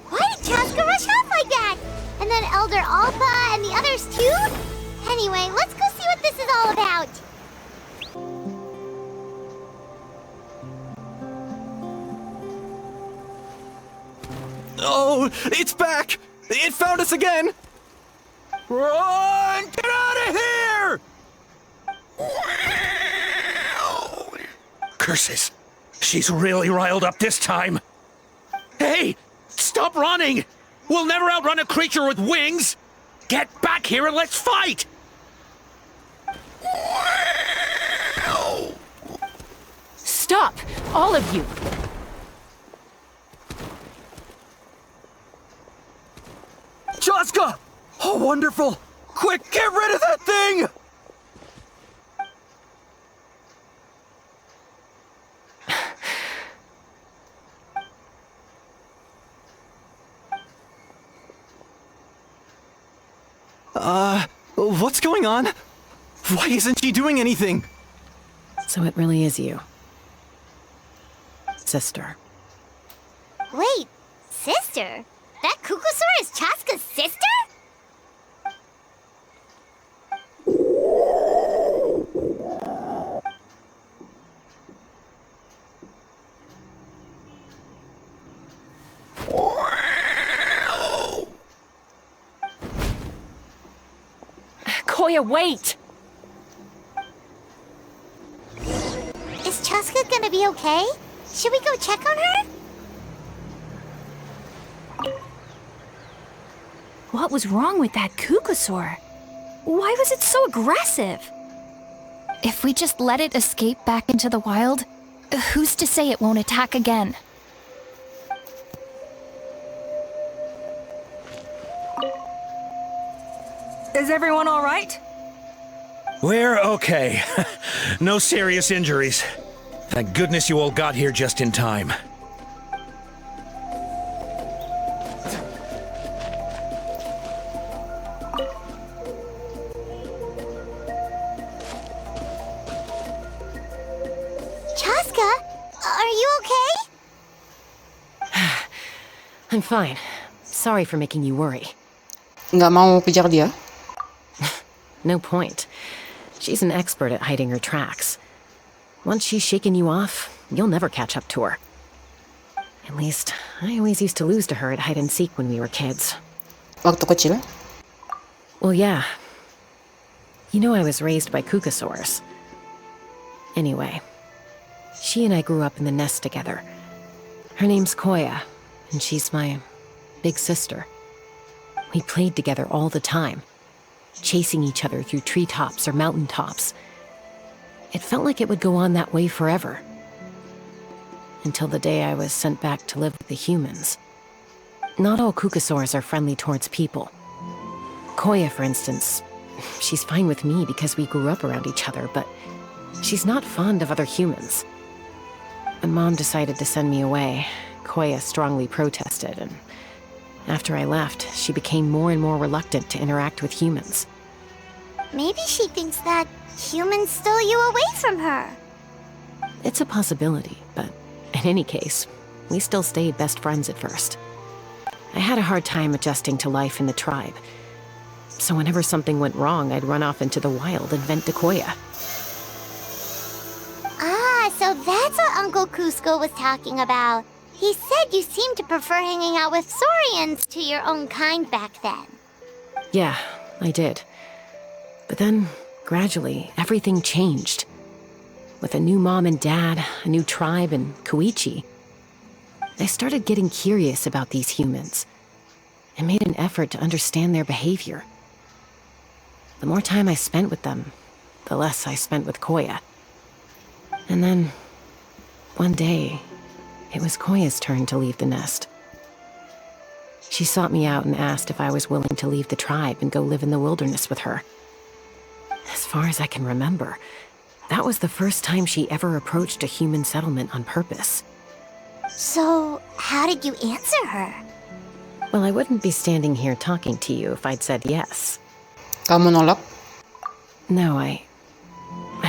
A: Why did Chaska rush off like that? And then Elder Alpa and the others too? Anyway, let's go see what this is all about.
N: Oh, it's back! It found us again! Run! Get out of here!
G: Curses! She's really riled up this time. Hey! Stop running! We'll never outrun a creature with wings! Get back here and let's fight!
B: Stop! All of you!
N: Chaska! Oh, wonderful! Quick, get rid of that thing! What's going on? Why isn't she doing anything?
B: So it really is you. Sister.
A: Wait, sister? That Kukusaur is Chaska's sister?
B: Koya, wait!
A: Is Chaska gonna be okay? Should we go check on her?
D: What was wrong with that Kukusaur? Why was it so aggressive? If we just let it escape back into the wild, who's to say it won't attack again?
E: Is everyone all right?
H: We're okay. No serious injuries. Thank goodness you all got here just in time.
A: Chaska, are you okay?
B: I'm fine. Sorry for making you worry.
C: Nggak mau kejar dia?
B: No point. She's an expert at hiding her tracks. Once she's shaken you off, you'll never catch up to her. At least, I always used to lose to her at hide-and-seek when we were kids.
C: Waktu kecil?
B: Well, yeah. You know I was raised by Kukasaurs. Anyway, she and I grew up in the nest together. Her name's Koya, and she's my big sister. We played together all the time, chasing each other through treetops or mountaintops. It felt like it would go on that way forever. Until the day I was sent back to live with the humans. Not all Kukasaurs are friendly towards people. Koya, for instance, she's fine with me because we grew up around each other, but she's not fond of other humans. When Mom decided to send me away, Koya strongly protested, and after I left, she became more and more reluctant to interact with humans.
A: Maybe she thinks that humans stole you away from her.
B: It's a possibility, but in any case, we still stayed best friends at first. I had a hard time adjusting to life in the tribe, so whenever something went wrong, I'd run off into the wild and vent to Koya.
A: Ah, so that's what Uncle Cusco was talking about. He said you seemed to prefer hanging out with Saurians to your own kind back then.
B: Yeah, I did. But then, gradually, everything changed. With a new mom and dad, a new tribe, and Koichi, I started getting curious about these humans, and made an effort to understand their behavior. The more time I spent with them, the less I spent with Koya. And then, one day, it was Koya's turn to leave the nest. She sought me out and asked if I was willing to leave the tribe and go live in the wilderness with her. As far as I can remember, that was the first time she ever approached a human settlement on purpose.
A: So, how did you answer her?
B: Well, I wouldn't be standing here talking to you if I'd said yes.
C: Kamu nolak?
B: No, I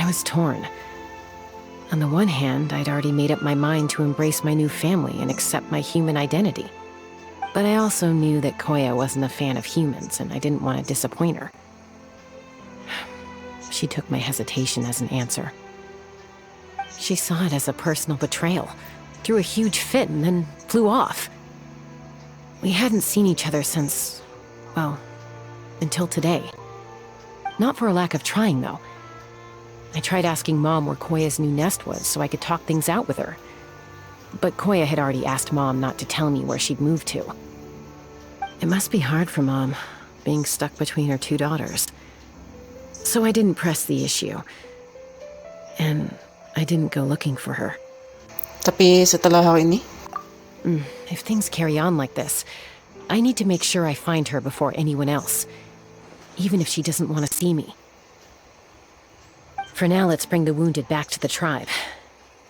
B: was torn. On the one hand, I'd already made up my mind to embrace my new family and accept my human identity. But I also knew that Koya wasn't a fan of humans, and I didn't want to disappoint her. She took my hesitation as an answer. She saw it as a personal betrayal, threw a huge fit, and then flew off. We hadn't seen each other since, well, until today. Not for a lack of trying, though. I tried asking Mom where Koya's new nest was so I could talk things out with her. But Koya had already asked Mom not to tell me where she'd moved to. It must be hard for Mom, being stuck between her two daughters. So I didn't press the issue. And I didn't go looking for her.
C: Tapi setelah hari ini?
B: If things carry on like this, I need to make sure I find her before anyone else. Even if she doesn't want to see me. For now, let's bring the wounded back to the tribe.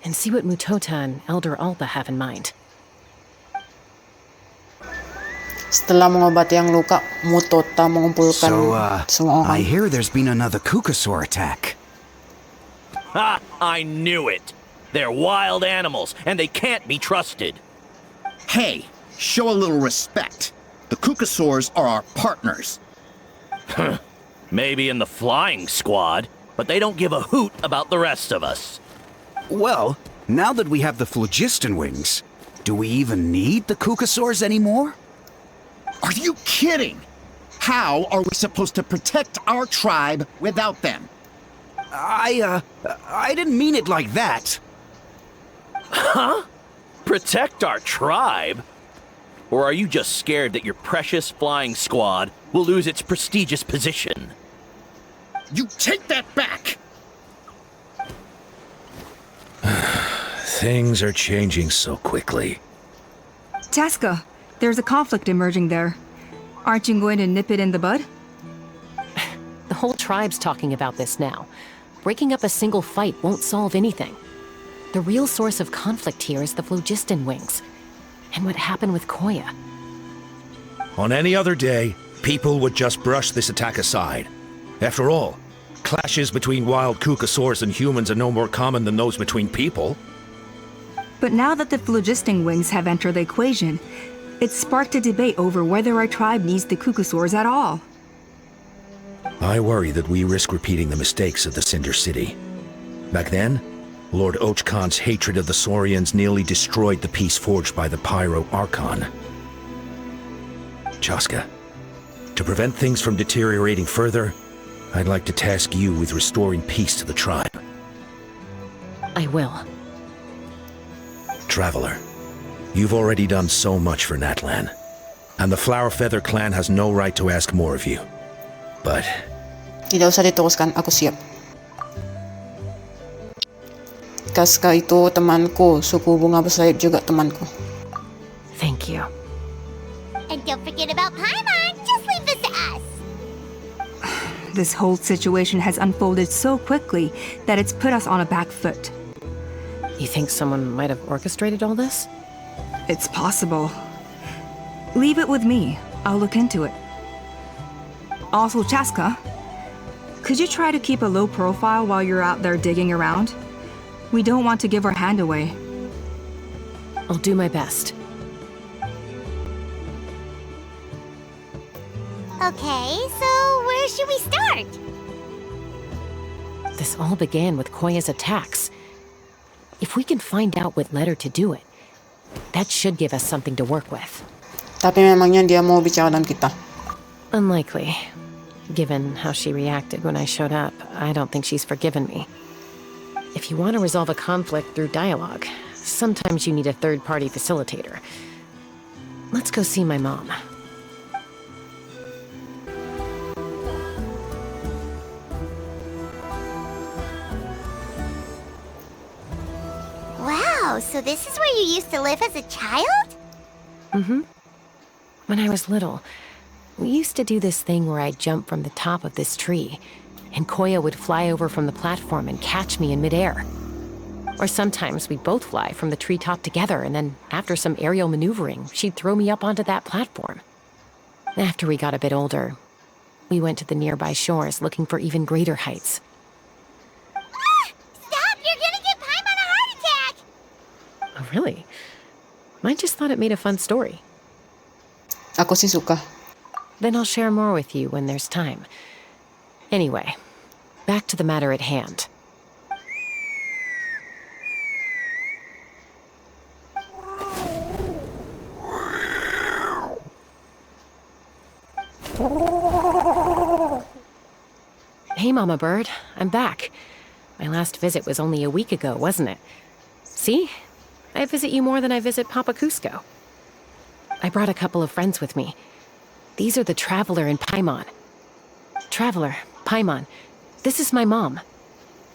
B: And see what Mutota and Elder Alba have in mind.
C: Setelah mengobati yang luka, Mutota mengumpulkan semua orang.
G: I hear there's been another Kukasaur attack.
I: Ha! I knew it! They're wild animals, and they can't be trusted.
P: Hey, show a little respect. The Kukasaurs are our partners.
I: Maybe in the flying squad, but they don't give a hoot about the rest of us.
G: Well, now that we have the phlogiston wings, do we even need the Kukasaurs anymore?
P: Are you kidding? How are we supposed to protect our tribe without them?
G: I didn't mean it like that.
I: Huh? Protect our tribe? Or are you just scared that your precious flying squad will lose its prestigious position?
P: You take that back!
H: Things are changing so quickly.
E: Tasca, there's a conflict emerging there. Aren't you going to nip it in the bud?
B: The whole tribe's talking about this now. Breaking up a single fight won't solve anything. The real source of conflict here is the phlogiston wings. And what happened with Koya.
H: On any other day, people would just brush this attack aside. After all, clashes between wild Kukasaurs and humans are no more common than those between people.
E: But now that the phlogiston wings have entered the equation, it's sparked a debate over whether our tribe needs the Kukasaurs at all.
H: I worry that we risk repeating the mistakes of the Cinder City. Back then, Lord Ochkan's hatred of the Saurians nearly destroyed the peace forged by the Pyro Archon. Chaska, to prevent things from deteriorating further, I'd like to task you with restoring peace to the tribe.
B: I will.
H: Traveler, you've already done so much for Natlan, and the Flower Feather clan has no right to ask more of you. But
C: Tidak usah diteruskan, aku siap. Casca itu temanku, suku bunga bersayap juga temanku.
B: Thank you.
A: And don't forget about Paimon. Just leave this to us.
E: This whole situation has unfolded so quickly that it's put us on a back foot.
B: You think someone might have orchestrated all this?
E: It's possible. Leave it with me. I'll look into it. Also, Chaska, could you try to keep a low profile while you're out there digging around? We don't want to give our hand away.
B: I'll do my best.
A: Okay, so where should we start?
B: This all began with Koya's attacks. If we can find out what led her to do it, that should give us something to work with.
C: Tapi memangnya dia mau bicara dengan kita?
B: Unlikely. Given how she reacted when I showed up, I don't think she's forgiven me. If you want to resolve a conflict through dialogue, sometimes you need a third-party facilitator. Let's go see my mom.
A: Wow, so this is where you used to live as a child?
B: Mm-hmm. When I was little, we used to do this thing where I'd jump from the top of this tree, and Koya would fly over from the platform and catch me in midair. Or sometimes we'd both fly from the treetop together, and then after some aerial maneuvering, she'd throw me up onto that platform. After we got a bit older, we went to the nearby shores looking for even greater heights.
A: Stop! You're gonna give Paimon a heart attack!
B: Oh, really? I just thought it made a fun story.
C: Aku sih suka.
B: Then I'll share more with you when there's time. Anyway, back to the matter at hand. Hey, Mama Bird. I'm back. My last visit was only a week ago, wasn't it? See? I visit you more than I visit Papa Cusco. I brought a couple of friends with me. These are the Traveler and Paimon. Traveler, Paimon, this is my mom.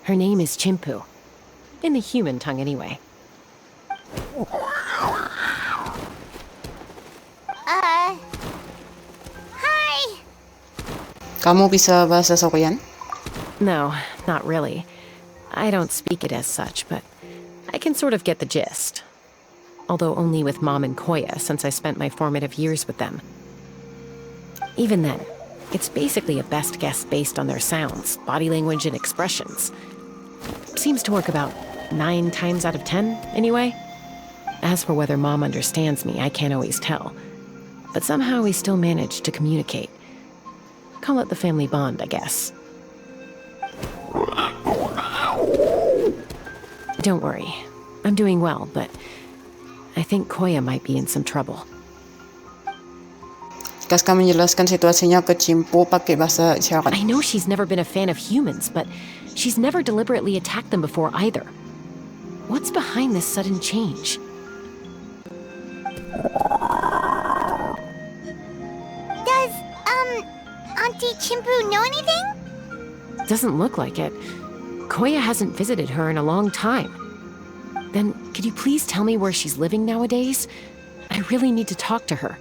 B: Her name is Chimpu. In the human tongue, anyway.
A: Hi!
C: Kamu bisa bahasa Korean?
B: No, not really. I don't speak it as such, but I can sort of get the gist. Although only with Mom and Koya, since I spent my formative years with them. Even then, it's basically a best guess based on their sounds, body language, and expressions. Seems to work about 9 times out of 10, anyway. As for whether Mom understands me, I can't always tell. But somehow we still manage to communicate. Call it the family bond, I guess. Don't worry. I'm doing well, but I think Koya might be in some trouble.
C: Casca menjelaskan situasinya ke Chimpu pakai bahasa isyarat.
B: I know she's never been a fan of humans, but she's never deliberately attacked them before either. What's behind this sudden change?
A: Does, Auntie Chimpu know anything?
B: Doesn't look like it. Koya hasn't visited her in a long time. Then, could you please tell me where she's living nowadays? I really need to talk to her.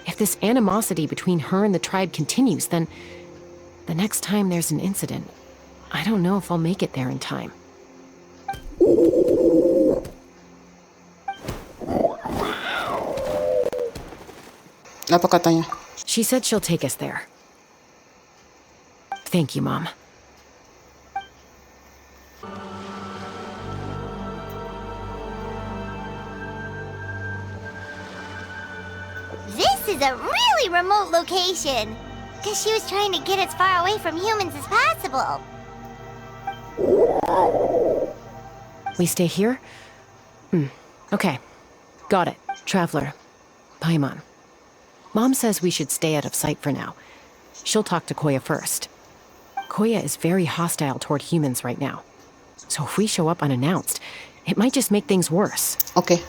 B: If this animosity between her and the tribe continues, then the next time there's an incident, I don't know if I'll make it there in time.
C: Apa katanya?
B: She said she'll take us there. Thank you, Mom.
A: This is a really remote location. Guess she was trying to get as far away from humans as possible.
B: We stay here? Okay. Got it. Traveler. Paimon. Mom says we should stay out of sight for now. She'll talk to Koya first. Koya is very hostile toward humans right now. So if we show up unannounced, it might just make things worse.
C: Okay.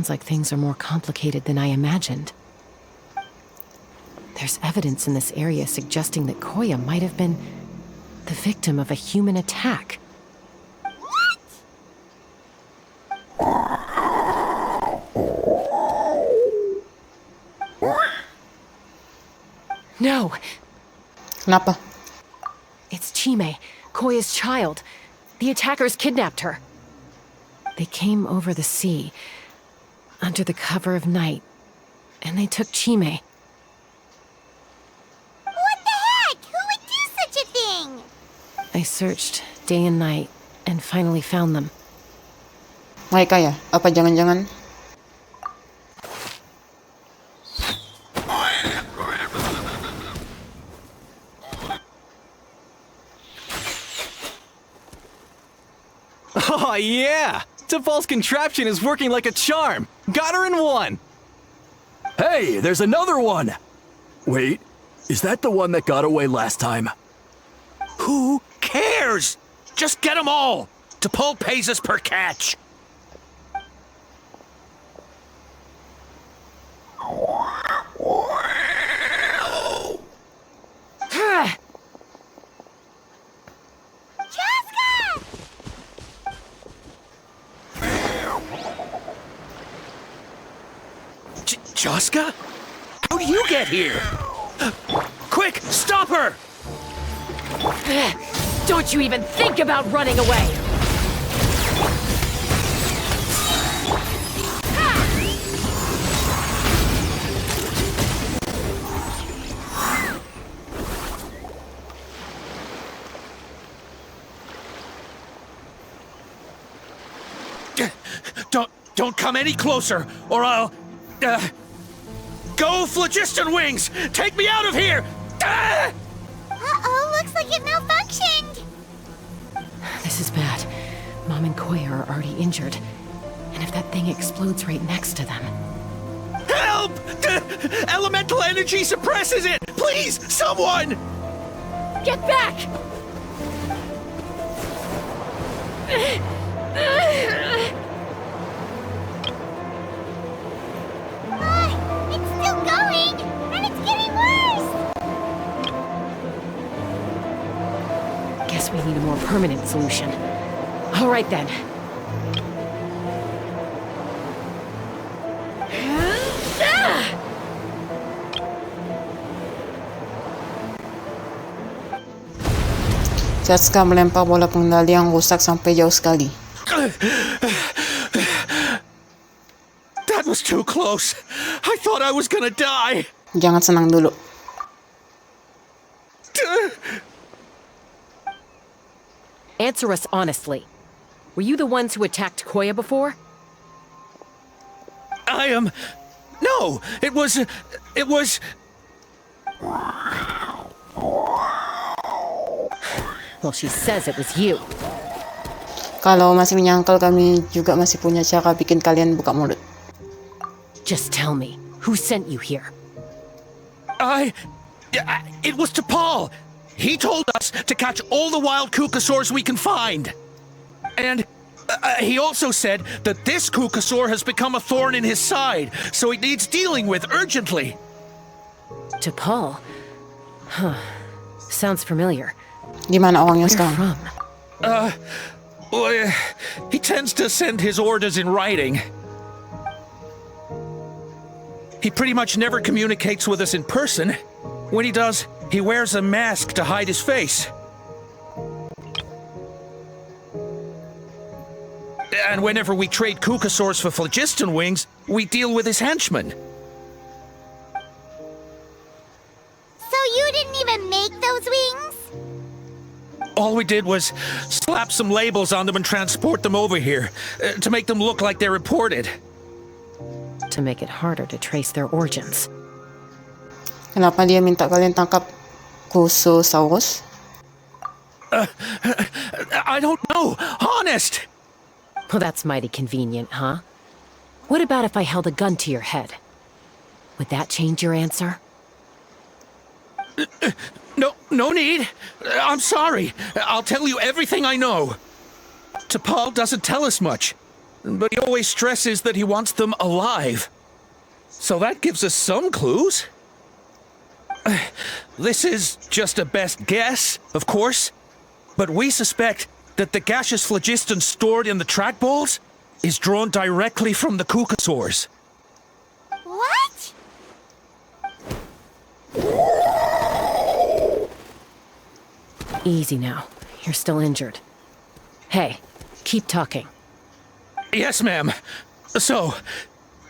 B: sounds like things are more complicated than I imagined. There's evidence in this area suggesting that Koya might have been the victim of a human attack. No!
C: Kenapa?
B: It's Chime, Koya's child. The attackers kidnapped her. They came over the sea, under the cover of night, and they took Chime.
A: What the heck? Who would do such a thing?
B: I searched day and night, and finally found them.
C: Mereka ya? Apa jangan-jangan?
N: Oh, yeah! T'Pol's contraption is working like a charm! Got her in one!
Q: Hey, there's another one! Wait, is that the one that got away last time?
G: Who cares? Just get them all! T'Pol pays us per catch! Chaska? How do you get here? Quick, stop her!
B: Don't you even think about running away!
G: Don't come any closer, or I'll... Go, Phlogiston Wings! Take me out of here!
A: Uh-oh, looks like it malfunctioned!
B: This is bad. Mom and Koya are already injured. And if that thing explodes right next to them...
G: Help! Elemental energy suppresses it! Please, someone!
B: Get back!
A: It's still going! And it's getting worse!
B: Guess we need a more permanent solution. All right then.
C: Chaska melempar bola pengendali yang rusak sampai jauh sekali.
G: That was too close. I thought I was gonna die.
C: Jangan senang dulu.
B: Answer us honestly. Were you the ones who attacked Koya before?
G: I am... No, it was...
B: Well, she says it was you.
C: Kalau masih menyangkal, kami juga masih punya cara bikin kalian buka mulut.
B: Just tell me, who sent you here?
G: It was T'Pol. He told us to catch all the wild Kukasaurs we can find. And he also said that this Kukasaur has become a thorn in his side, so it needs dealing with urgently.
B: T'Pol? Huh. Sounds familiar.
C: Di mana orangnya
B: Where
C: sekarang?
B: from?
G: Well, he tends to send his orders in writing. He pretty much never communicates with us in person. When he does, he wears a mask to hide his face. And whenever we trade Kukasaurs for Phlogiston Wings, we deal with his henchmen.
A: So you didn't even make those wings?
G: All we did was slap some labels on them and transport them over here, to make them look like they're imported.
B: To make it harder to trace their origins.
C: Kenapa dia minta kalian tangkap Kusosaurus?
G: I don't know, honest!
B: Well, that's mighty convenient, huh? What about if I held a gun to your head? Would that change your answer?
G: No need. I'm sorry. I'll tell you everything I know. T'Pol doesn't tell us much.
H: but he always stresses that he wants them alive. So that gives us some clues. This is just a best guess, of course, but we suspect that the gaseous phlogiston stored in the trackballs is drawn directly from the Kukasaurs.
A: What?
B: Easy now. You're still injured. Hey, keep talking.
H: Yes, ma'am. So,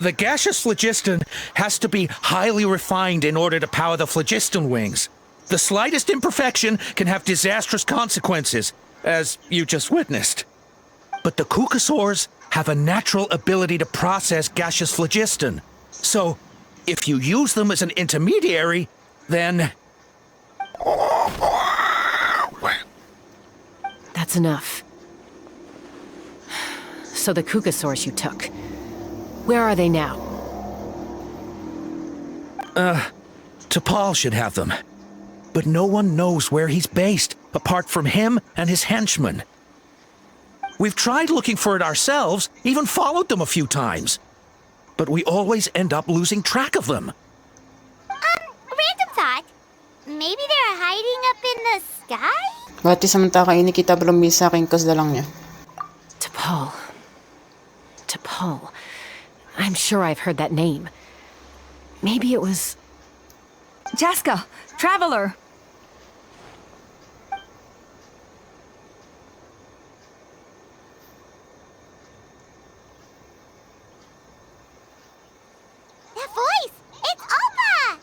H: the gaseous phlogiston has to be highly refined in order to power the phlogiston wings. The slightest imperfection can have disastrous consequences, as you just witnessed. But the Kukasaurs have a natural ability to process gaseous phlogiston. So, if you use them as an intermediary, then...
B: That's enough. So the Kukasaurs you took, where are they now?
H: T'Pol should have them. But no one knows where he's based, apart from him and his henchmen. We've tried looking for it ourselves, even followed them a few times. But we always end up losing track of them.
A: Random thought. Maybe they're hiding up in the sky?
C: Bati samantaka ini kita belum bisa ringkas dalang niya.
B: T'Pol. T'Pol. I'm sure I've heard that name. Maybe it was...
E: Chaska! Traveler!
A: That voice! It's Alma!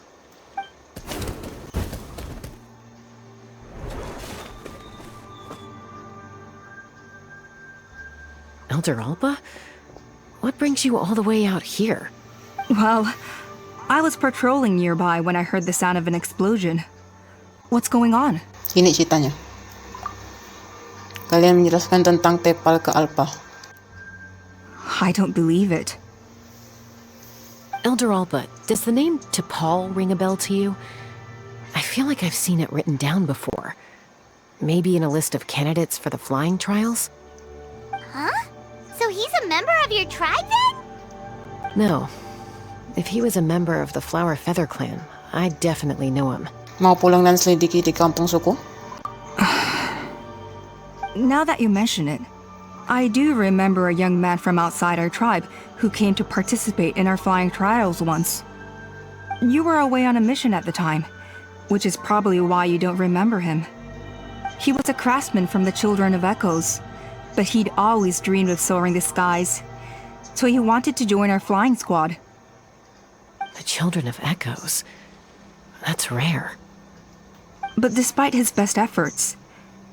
B: Elder Alba? What brings you all the way out here?
E: Well, I was patrolling nearby when I heard the sound of an explosion. What's going on?
C: Ini ceritanya. Kalian menjelaskan tentang T'Pol ke Alpha.
E: I don't believe it.
B: Elder Alba, does the name T'Pol ring a bell to you? I feel like I've seen it written down before. Maybe in a list of candidates for the flying trials?
A: Huh? So he's a member of your tribe then?
B: No. If he was a member of the Flower Feather clan, I'd definitely know him.
C: Mau pulang dan selidiki di kampung suku?
E: Now that you mention it, I do remember a young man from outside our tribe who came to participate in our flying trials once. You were away on a mission at the time, which is probably why you don't remember him. He was a craftsman from the Children of Echoes, but he'd always dreamed of soaring the skies, so he wanted to join our flying squad.
B: The Children of Echoes? That's rare.
E: But despite his best efforts,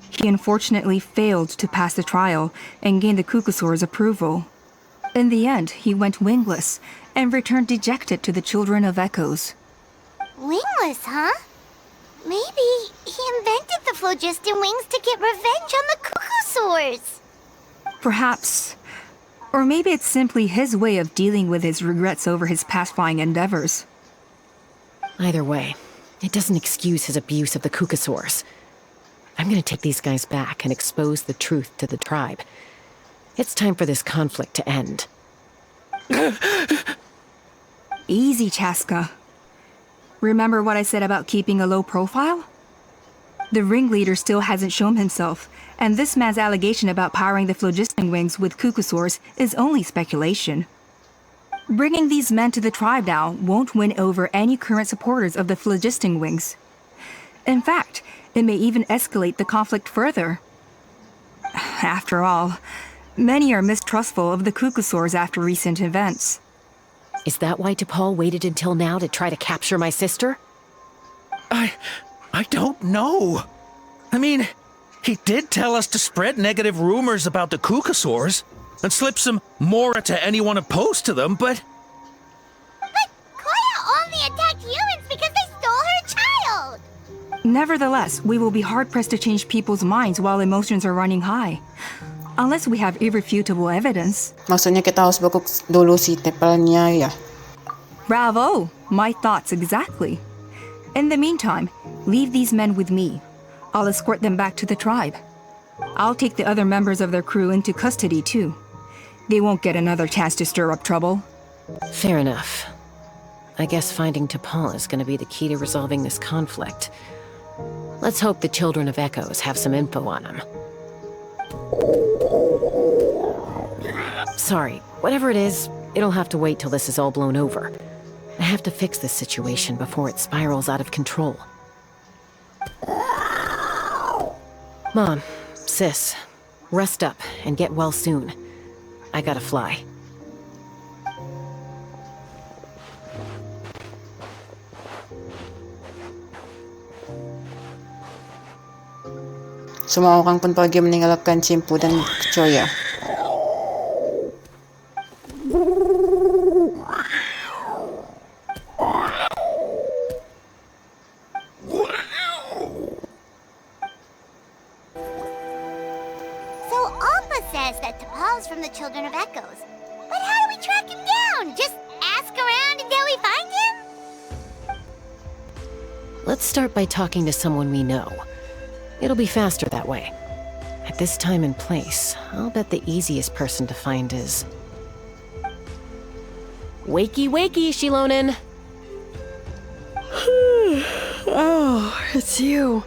E: he unfortunately failed to pass the trial and gain the Kukasaur's approval. In the end, he went wingless and returned dejected to the Children of Echoes.
A: Wingless, huh? Maybe he invented the phlogiston wings to get revenge on the Kukasaurs.
E: Perhaps. Or maybe it's simply his way of dealing with his regrets over his past flying endeavors.
B: Either way, it doesn't excuse his abuse of the Kukasaurs. I'm gonna take these guys back and expose the truth to the tribe. It's time for this conflict to end.
E: Easy, Chaska. Remember what I said about keeping a low profile? The ringleader still hasn't shown himself, and this man's allegation about powering the phlogiston wings with Kukasaurs is only speculation. Bringing these men to the tribe now won't win over any current supporters of the phlogiston wings. In fact, it may even escalate the conflict further. After all, many are mistrustful of the Kukasaurs after recent events.
B: Is that why T'Pol waited until now to try to capture my sister?
H: I don't know. I mean, he did tell us to spread negative rumors about the Kukasaurs and slip some mora to anyone opposed to them, but...
A: But Koya only attacked humans because they stole her child!
E: Nevertheless, we will be hard-pressed to change people's minds while emotions are running high. Unless we have irrefutable evidence.
C: Maksudnya kita harus bekuk dulu si T'Polnya ya?
E: Bravo! My thoughts exactly. In the meantime, leave these men with me. I'll escort them back to the tribe. I'll take the other members of their crew into custody too. They won't get another chance to stir up trouble.
B: Fair enough. I guess finding T'Pol is going to be the key to resolving this conflict. Let's hope the Children of Echoes have some info on him. Sorry, whatever it is, it'll have to wait till this is all blown over. I have to fix this situation before it spirals out of control. Mom, sis, rest up and get well soon. I gotta fly.
C: Sumawakang pun pagi meninggalkan Cimpu dan Choya.
A: So Alpha says that T'Pol's from the Children of Echoes. But how do we track him down? Just ask around until we find him?
B: Let's start by talking to someone we know. It'll be faster that way. At this time and place, I'll bet the easiest person to find is... Wakey, wakey, Shilonen!
R: Oh, it's you.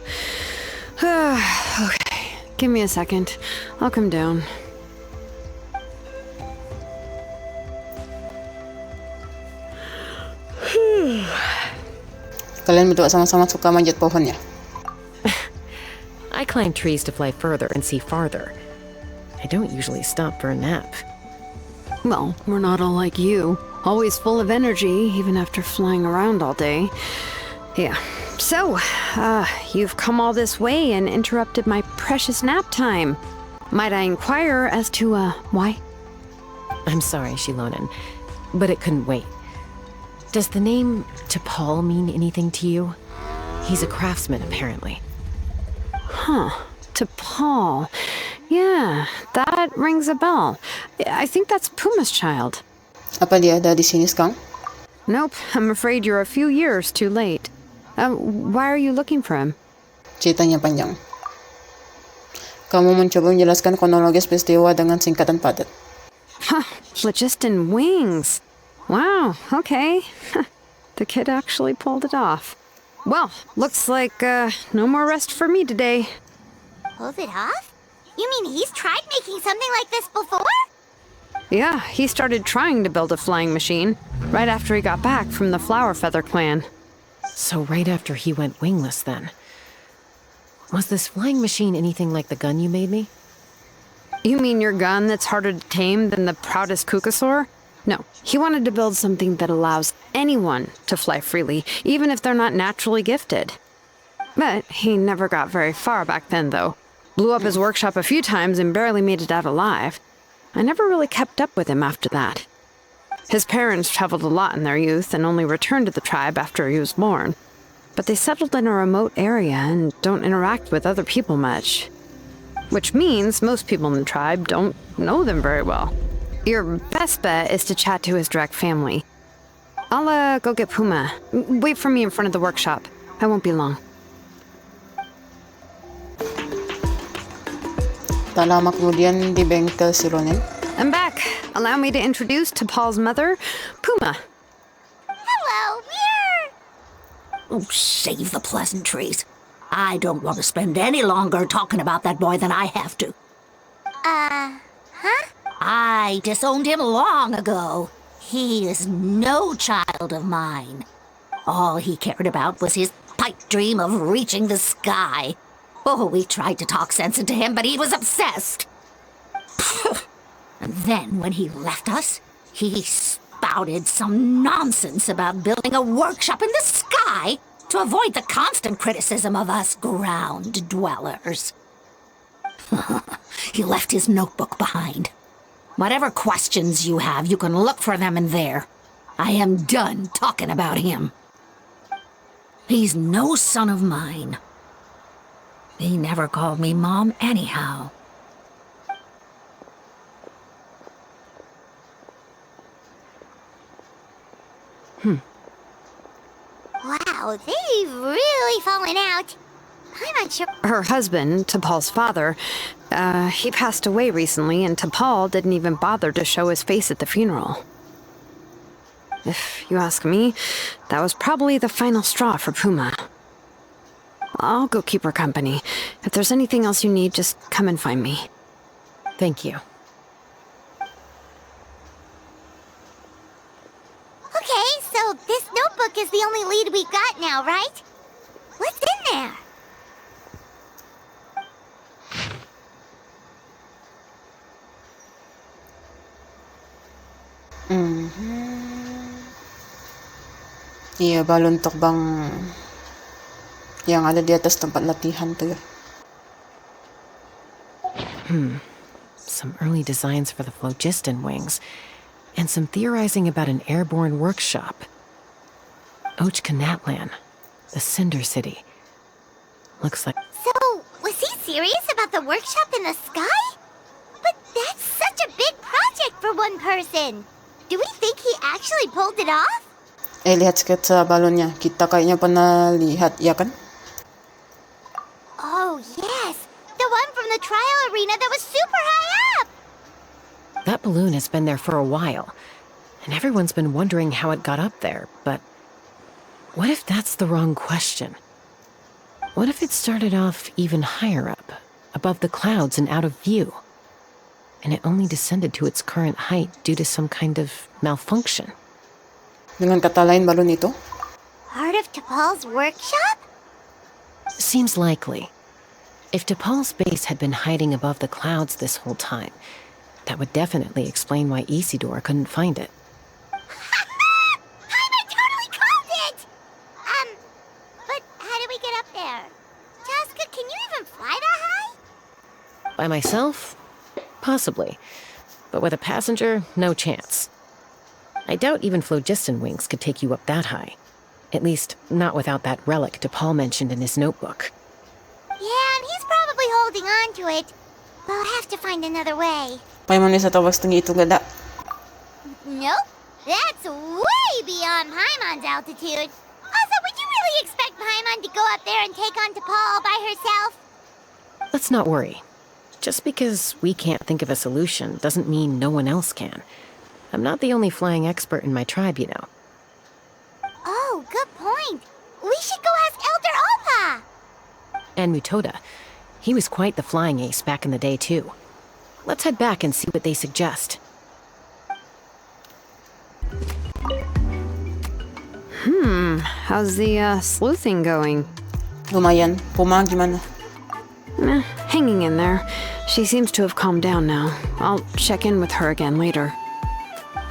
R: Okay, give me a second. I'll come down.
C: Kalian berdua sama-sama suka manjat pohon ya?
B: I climb trees to fly further and see farther. I don't usually stop for a nap.
R: Well, we're not all like you. Always full of energy, even after flying around all day. Yeah. So, you've come all this way and interrupted my precious nap time. Might I inquire as to, why?
B: I'm sorry, Shilonen, but it couldn't wait. Does the name T'Pol mean anything to you? He's a craftsman, apparently.
R: Huh. T'Pol. Yeah, that rings a bell. I think that's Puma's child.
C: Apa dia ada di sini sekarang?
R: Nope, I'm afraid you're a few years too late. Why are you looking for him?
C: Ceritanya panjang. Kamu mencoba menjelaskan kronologis peristiwa dengan singkatan padat.
R: Huh, phlogiston wings. Wow, okay. The kid actually pulled it off. Well, looks like, no more rest for me today.
A: Pulled it off? You mean he's tried making something like this before?
R: Yeah, he started trying to build a flying machine right after he got back from the Flower Feather clan.
B: So right after he went wingless, then. Was this flying machine anything like the gun you made me?
R: You mean your gun that's harder to tame than the proudest Kukasaur? No, he wanted to build something that allows anyone to fly freely, even if they're not naturally gifted. But he never got very far back then, though. Blew up his workshop a few times and barely made it out alive. I never really kept up with him after that. His parents traveled a lot in their youth and only returned to the tribe after he was born. But they settled in a remote area and don't interact with other people much. Which means most people in the tribe don't know them very well. Your best bet is to chat to his direct family. I'll, go get Puma. Wait for me in front of the workshop. I won't be long.
C: Tak lama kemudian di bengkel Shilonen.
R: I'm back. Allow me to introduce T'Pol's mother, Puma.
A: Hello, we're...
S: Oh, save the pleasantries. I don't want to spend any longer talking about that boy than I have to.
A: Huh?
S: I disowned him long ago. He is no child of mine. All he cared about was his pipe dream of reaching the sky. Oh, we tried to talk sense into him, but he was obsessed. And then when he left us, he spouted some nonsense about building a workshop in the sky to avoid the constant criticism of us ground dwellers. He left his notebook behind. Whatever questions you have, you can look for them in there. I am done talking about him. He's no son of mine. He never called me Mom anyhow.
A: Wow, they've really fallen out. I'm not sure.
R: Her husband, T'Pol's father, he passed away recently, and T'Pol didn't even bother to show his face at the funeral. If you ask me, that was probably the final straw for Puma. I'll go keep her company. If there's anything else you need, just come and find me.
B: Thank you.
A: Okay, so this notebook is the only lead we got now, right? What's in there?
C: Iya, balon bang yang ada di atas tempat latihan tuh ya.
B: Some early designs for the phlogiston wings, and some theorizing about an airborne workshop. Ochkanatlan, the Cinder City. Looks like...
A: So, was he serious about the workshop in the sky? But that's such a big project for one person. Do we think he actually pulled it off?
C: Lihat sketsa sa balonnya. Kita kayaknya pernah lihat, ya kan?
A: Oh, yes. The one from the trial arena that was super high up.
B: that balloon has been there for a while, and everyone's been wondering how it got up there, but what if that's the wrong question? What if it started off even higher up, above the clouds and out of view, and it only descended to its current height due to some kind of malfunction?
C: Dengan kata lain, balon itu?
A: Part of T'Pol's workshop?
B: Seems likely. If T'Pol's base had been hiding above the clouds this whole time, that would definitely explain why Isidore couldn't find it.
A: I totally called it! But how do we get up there? Jessica, can you even fly that high?
B: By myself? Possibly. But with a passenger, no chance. I doubt even phlogiston wings could take you up that high. At least, not without that relic T'Pol mentioned in his notebook.
A: Yeah, and he's probably holding on to it. We'll have to find another way.
C: May man sa tawas tinggi itu gada.
A: Nope. That's way beyond Paimon's altitude. Also, would you really expect Paimon to go up there and take on T'Pol by herself?
B: Let's not worry. Just because we can't think of a solution doesn't mean no one else can. I'm not the only flying expert in my tribe, you know.
A: Oh, good point. We should go ask Elder Opa.
B: And Mutoda. He was quite the flying ace back in the day, too. Let's head back and see what they suggest.
R: How's the sleuthing going?
C: Lumayan. Puma, gimana?
R: Hanging in there. She seems to have calmed down now. I'll check in with her again later.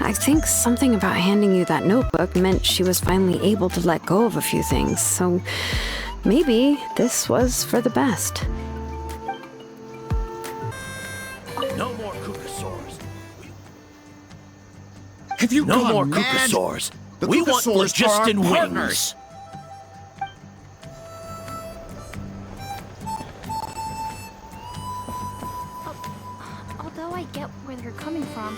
R: I think something about handing you that notebook meant she was finally able to let go of a few things, so maybe this was for the best.
I: No more Kukasaurs.
P: Have you
I: No
P: gone
I: more
P: mad?
I: Kukasaurs.
P: The
I: We want
P: Kukasaurs are our
I: phlogiston
P: partners.
I: wings.
D: Although I get where they're coming from,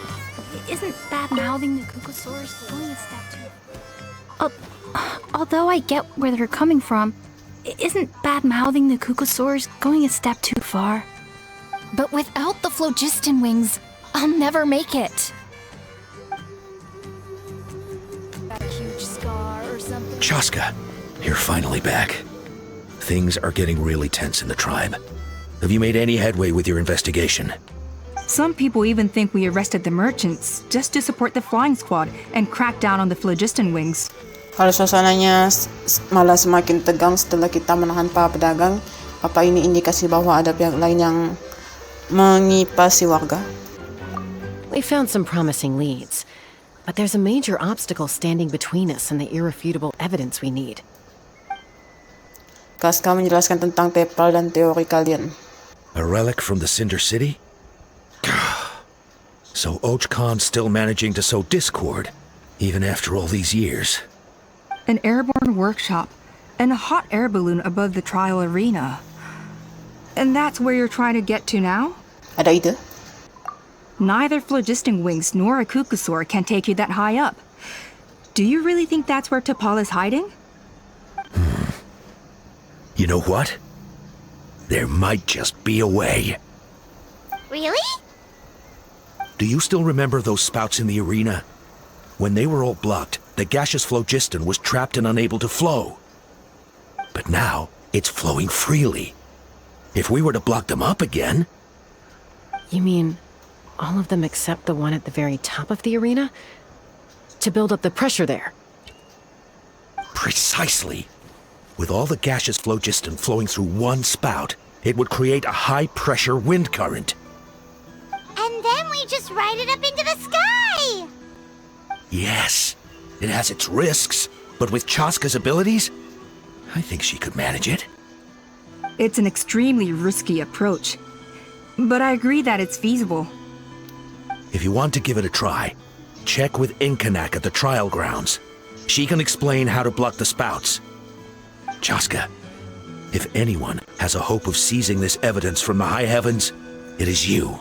D: isn't bad-mouthing the Kukasaurs going a step too... Although I get where they're coming from, isn't bad-mouthing the Kukasaurs going a step too far?
T: But without the phlogiston wings, I'll never make it.
D: Got a huge scar or something?
H: Chaska, you're finally back. Things are getting really tense in the tribe. Have you made any headway with your investigation?
E: Some people even think we arrested the merchants just to support the flying squad and crack down on the phlogiston wings.
C: Kalau suasananya malah semakin tegang setelah kita menahan para pedagang, apa ini indikasi bahwa ada pihak lain yang mengipasi warga?
B: We found some promising leads, but there's a major obstacle standing between us and the irrefutable evidence we need.
C: Kaska menjelaskan tentang Tepal dan teori kalian.
H: A relic from the Cinder City? So Ochkon's still managing to sow discord, even after all these years.
E: An airborne workshop and a hot air balloon above the trial arena. And that's where you're trying to get to now?
C: Ada ide?
E: Neither phlogiston wings nor a Kukasaur can take you that high up. Do you really think that's where T'Pol is hiding?
H: You know what?
G: There might just be a way.
A: Really?
H: Do you still remember those spouts in the arena? When they were all blocked, the gaseous phlogiston was trapped and unable to flow. But now, it's flowing freely. If we were to block them up again...
B: You mean all of them except the one at the very top of the arena? To build up the pressure there?
H: Precisely. With all the gaseous phlogiston flowing through one spout, it would create a high-pressure wind current.
A: And then we just ride it up into the sky!
H: Yes, it has its risks, but with Chaska's abilities, I think she could manage it.
E: It's an extremely risky approach, but I agree that it's feasible.
H: If you want to give it a try, check with Inkanak at the trial grounds. She can explain how to block the spouts. Chaska, if anyone has a hope of seizing this evidence from the high heavens, it is you.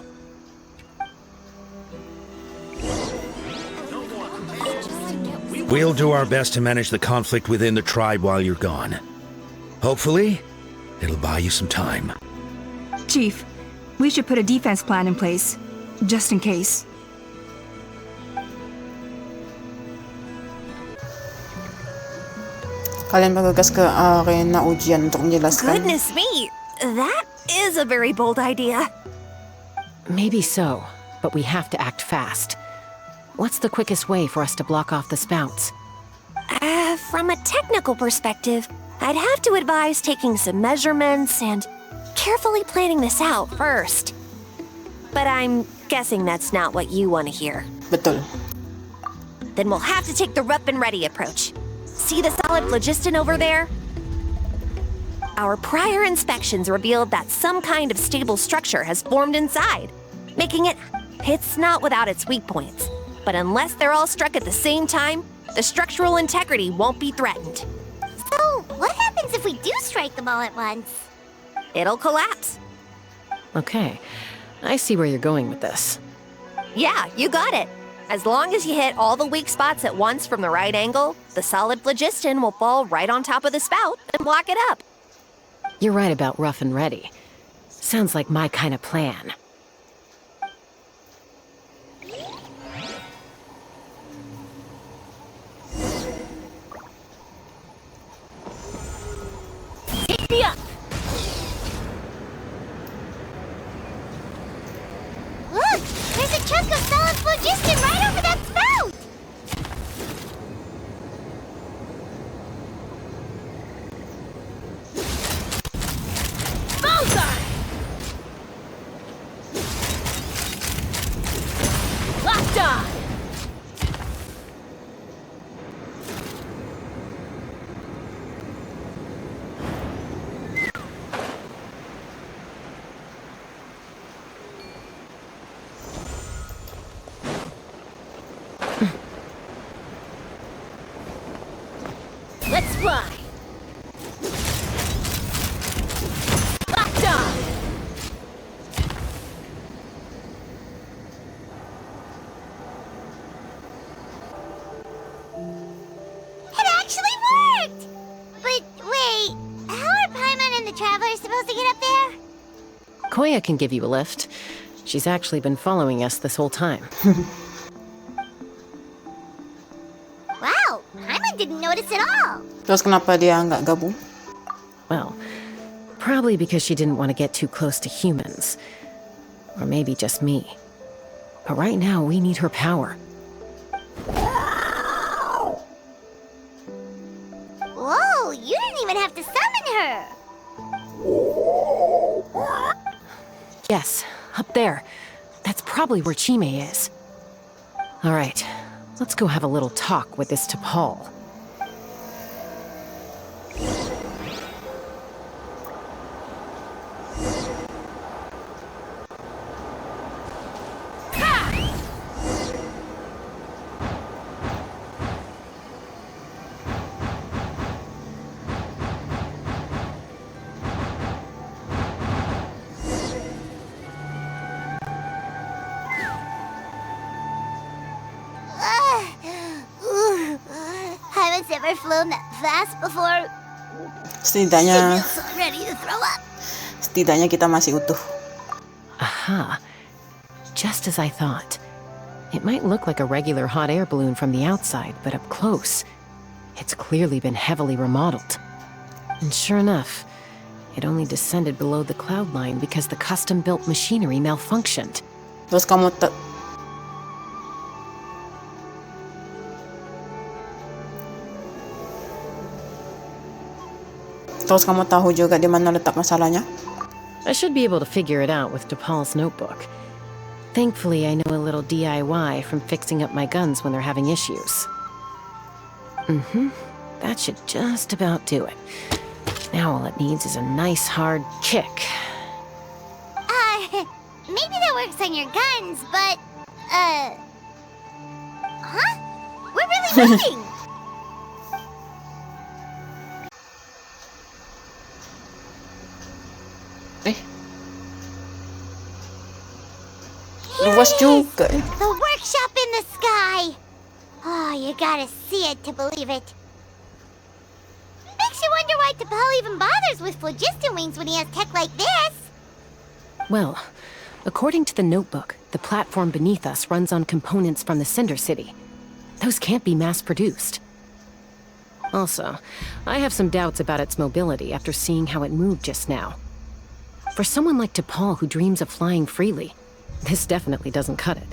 H: We'll do our best to manage the conflict within the tribe while you're gone. Hopefully, it'll buy you some time.
E: Chief, we should put a defense plan in place, just in case.
C: Kalian magagas ke akin na ujian untuk menjelaskan?
J: Goodness me, that is a very bold idea.
B: Maybe so, but we have to act fast. What's the quickest way for us to block off the spouts?
J: From a technical perspective, I'd have to advise taking some measurements and carefully planning this out first. But I'm guessing that's not what you want to hear.
C: Betul.
J: Then we'll have to take the rough and ready approach. See the solid phlogiston over there? Our prior inspections revealed that some kind of stable structure has formed inside, making it's not without its weak points. But unless they're all struck at the same time, the structural integrity won't be threatened.
A: So, what happens if we do strike them all at once?
J: It'll collapse.
B: Okay, I see where you're going with this.
J: Yeah, you got it. As long as you hit all the weak spots at once from the right angle, the solid phlogiston will fall right on top of the spout and block it up.
B: You're right about rough and ready. Sounds like my kind of plan.
D: Take me up!
A: Look! There's a chunk of solid phlogiston right over that spout!
D: Bullseye! Locked on! Let's fly! Locked on!
A: It actually worked! But wait, how are Paimon and the Traveler supposed to get up there?
B: Koya can give you a lift. She's actually been following us this whole time.
A: Wow, Paimon didn't notice at all.
C: Terus kenapa dia nggak gabung?
B: Well, probably because she didn't want to get too close to humans. Or maybe just me. But right now, we need her power.
A: Whoa, you didn't even have to summon her!
B: Yes, up there. That's probably where Chime is. All right, let's go have a little talk with this T'Pol.
A: Paimon's never flown that fast before. She
C: Setidaknya
A: feels so ready to throw up.
C: Setidaknya kita masih utuh.
B: Aha. Just as I thought. It might look like a regular hot air balloon from the outside, but up close, it's clearly been heavily remodeled. And sure enough, it only descended below the cloud line because the custom-built machinery malfunctioned.
C: Terus kamu tahu juga di mana letak masalahnya?
B: I should be able to figure it out with DePaul's notebook. Thankfully, I know a little DIY from fixing up my guns when they're having issues. That should just about do it. Now all it needs is a nice hard kick.
A: Maybe that works on your guns, but, huh? We're really moving!
C: Luas juga.
A: The workshop in the sky! Oh, you gotta see it to believe it. Makes you wonder why T'Pol even bothers with phlogiston wings when he has tech like this.
B: Well, according to the notebook, the platform beneath us runs on components from the Cinder City. Those can't be mass-produced. Also, I have some doubts about its mobility after seeing how it moved just now. For someone like T'Pol who dreams of flying freely, this definitely doesn't cut it.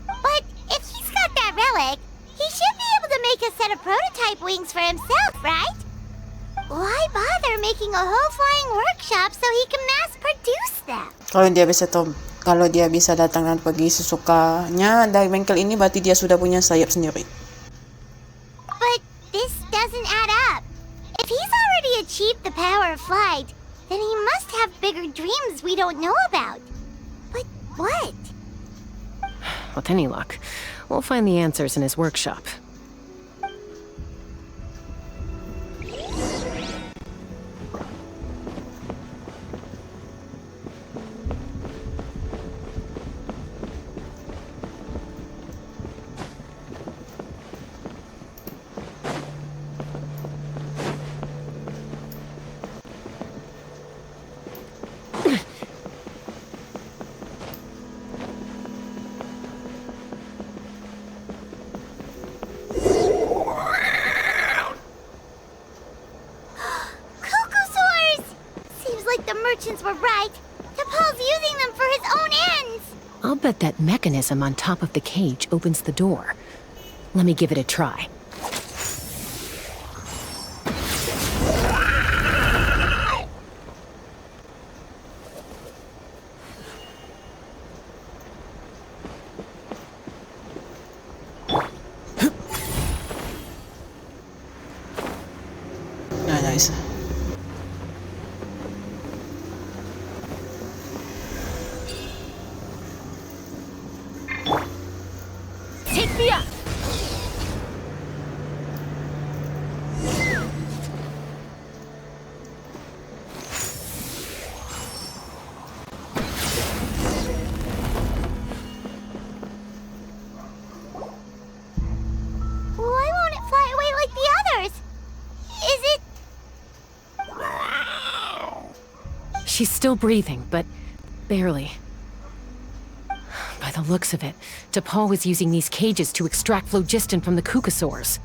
A: But if he's got that relic, he should be able to make a set of prototype wings for himself, right? Why bother making a whole flying workshop so he can mass-produce them?
C: Kalau dia bisa datang dan pergi sesukanya dari bengkel ini, berarti dia sudah punya sayap sendiri.
A: But this doesn't add up. If he's already achieved the power of flight, then he must have bigger dreams we don't know about. But what?
B: With any luck, we'll find the answers in his workshop.
A: Were right. T'Pol's using them for his own ends.
B: I'll bet that mechanism on top of the cage opens the door. Let me give it a try.
C: Nice.
B: She's still breathing, but barely. By the looks of it, T'Pol was using these cages to extract phlogiston from the Kukasaurs.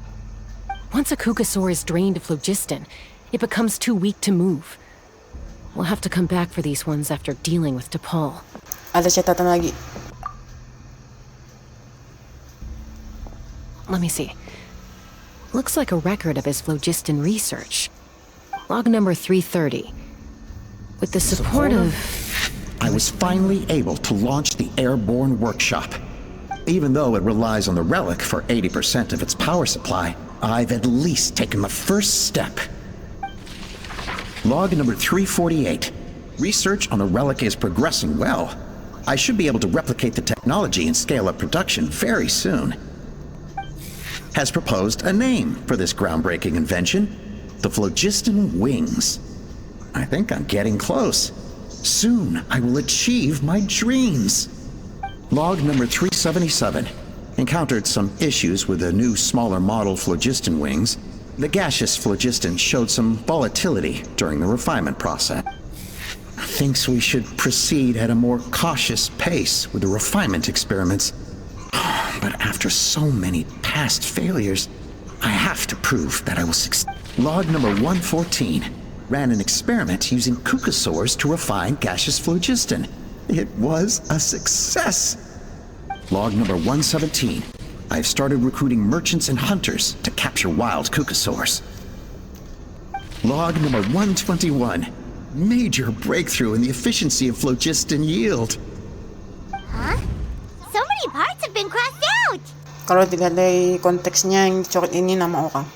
B: Once a Kukasaur is drained of phlogiston, it becomes too weak to move. We'll have to come back for these ones after dealing with T'Pol.
C: Ada catatan lagi.
B: Let me see. Looks like a record of his phlogiston research. Log number 330. With the support of...
P: I was finally able to launch the airborne workshop. Even though it relies on the relic for 80% of its power supply, I've at least taken the first step. Log number 348. Research on the relic is progressing well. I should be able to replicate the technology and scale up production very soon. Has proposed a name for this groundbreaking invention, the phlogiston wings. I think I'm getting close. Soon I will achieve my dreams. Log number 377. Encountered some issues with the new smaller model phlogiston wings. The gaseous phlogiston showed some volatility during the refinement process. thinks we should proceed at a more cautious pace with the refinement experiments. But after so many past failures, I have to prove that I will succeed. Log number 114 ran an experiment using cucosaurs to refine gaseous phlogiston. It was a success. Log number 117. I've started recruiting merchants and hunters to capture wild cucosaurs. Log number 121. Major breakthrough in the efficiency of phlogiston yield.
A: Huh? So many parts have been crossed out!
C: Kalau dilihat dari konteksnya, yung coret ini nama orang.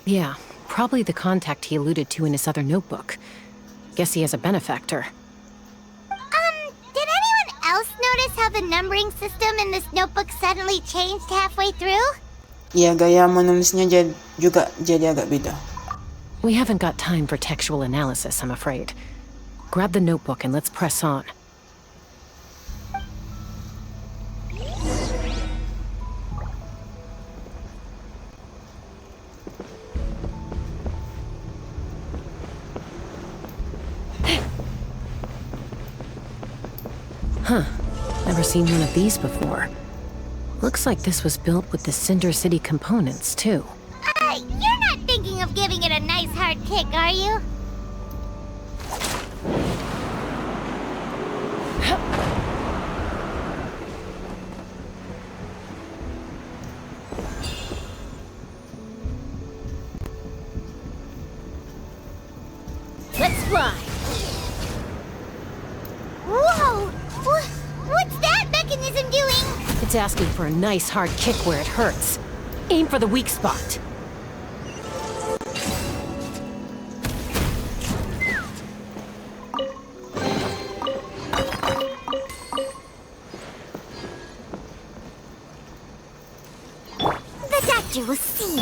B: Yeah, probably the contact he alluded to in his other notebook. Guess he has a benefactor.
A: Did anyone else notice how the numbering system in this notebook suddenly changed halfway through?
C: Iya, gaya menulisnya juga jadi agak beda.
B: We haven't got time for textual analysis, I'm afraid. Grab the notebook and let's press on. Huh. Never seen one of these before. Looks like this was built with the Cinder City components, too.
A: You're not thinking of giving it a nice hard kick, are you?
D: Let's fly!
A: Whoa! What's that mechanism doing?
B: It's asking for a nice hard kick where it hurts. Aim for the weak spot.
A: The doctor will see.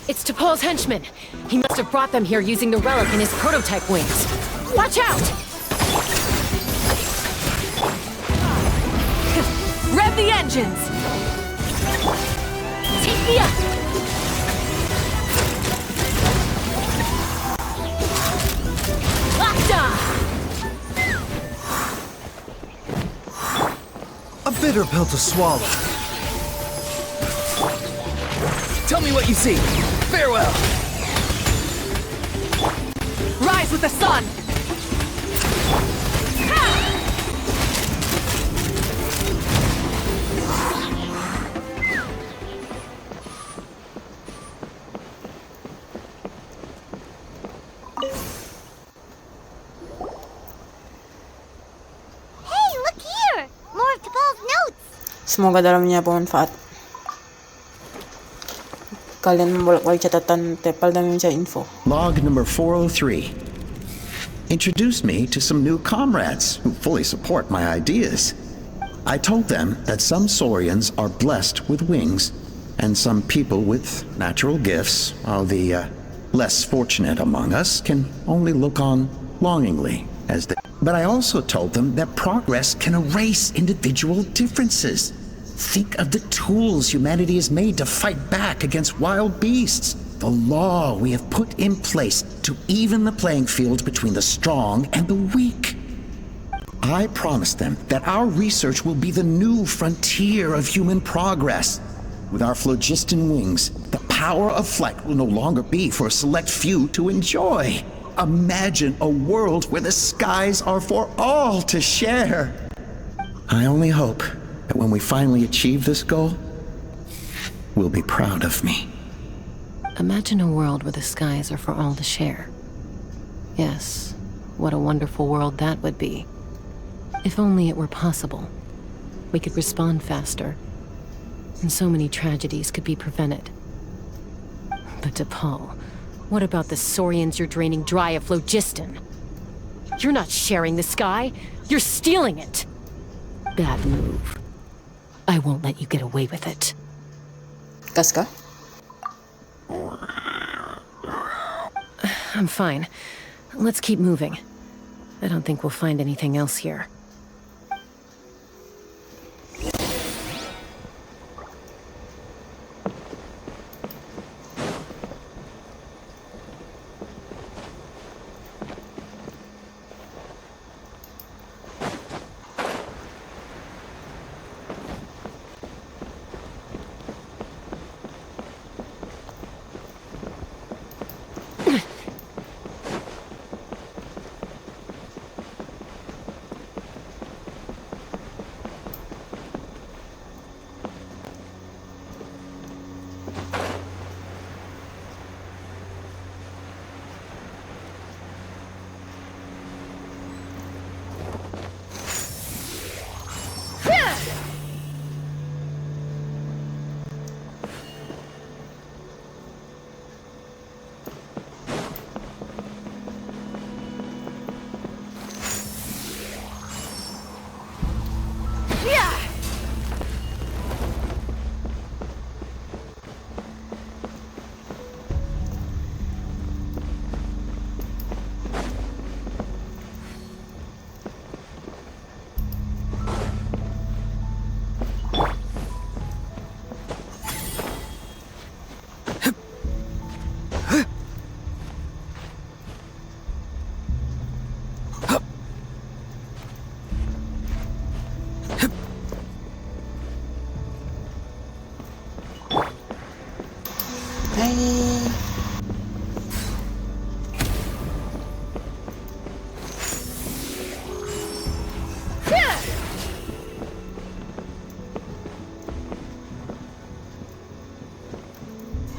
B: It's T'Pol's henchmen. He must have brought them here using the relic in his prototype wings. Watch out!
O: Rev the engines!
B: Take me up!
K: A bitter pill to swallow.
Q: Tell me what you see. Farewell.
O: Rise with the sun!
A: Hey, look here! More of T'Pol's notes!
C: Semoga dalamnya bermanfaat. Kalian membolak-balik catatan Tepal dan mencari info.
P: Log number 403. Introduced me to some new comrades who fully support my ideas. I told them that some Saurians are blessed with wings, and some people with natural gifts, while the less fortunate among us can only look on longingly as they... But I also told them that progress can erase individual differences. Think of the tools humanity has made to fight back against wild beasts. The law we have put in place to even the playing field between the strong and the weak. I promised them that our research will be the new frontier of human progress. With our phlogiston wings, the power of flight will no longer be for a select few to enjoy. Imagine a world where the skies are for all to share. I only hope that when we finally achieve this goal, we'll be proud of me.
B: Imagine a world where the skies are for all to share. Yes, what a wonderful world that would be. If only it were possible. We could respond faster, and so many tragedies could be prevented. But T'Pol, what about the Saurians you're draining dry of phlogiston? You're not sharing the sky, you're stealing it! Bad move. I won't let you get away with it.
C: Gas kah?
B: I'm fine. Let's keep moving. I don't think we'll find anything else here.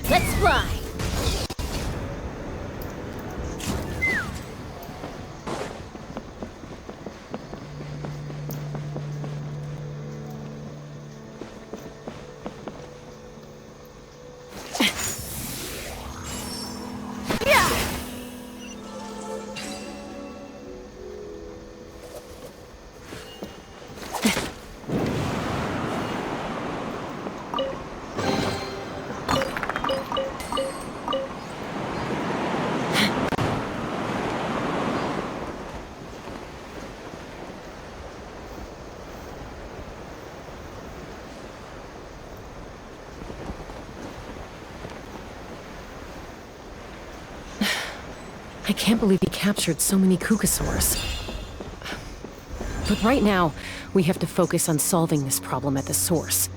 A: Let's fly!
B: I can't believe he captured so many Kukasaurs. But right now, we have to focus on solving this problem at the source.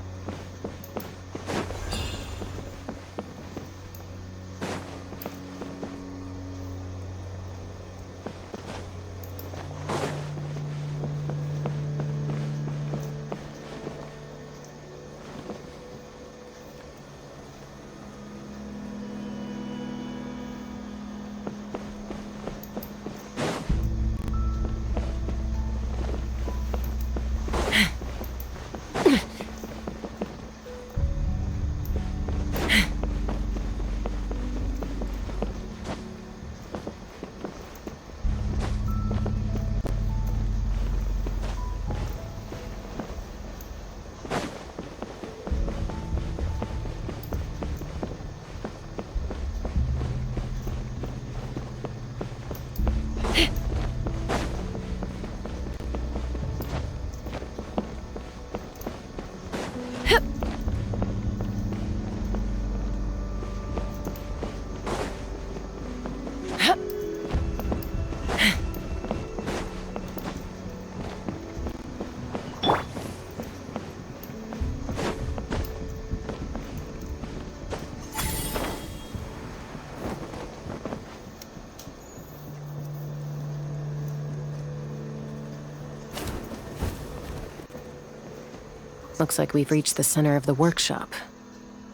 B: Looks like we've reached the center of the workshop.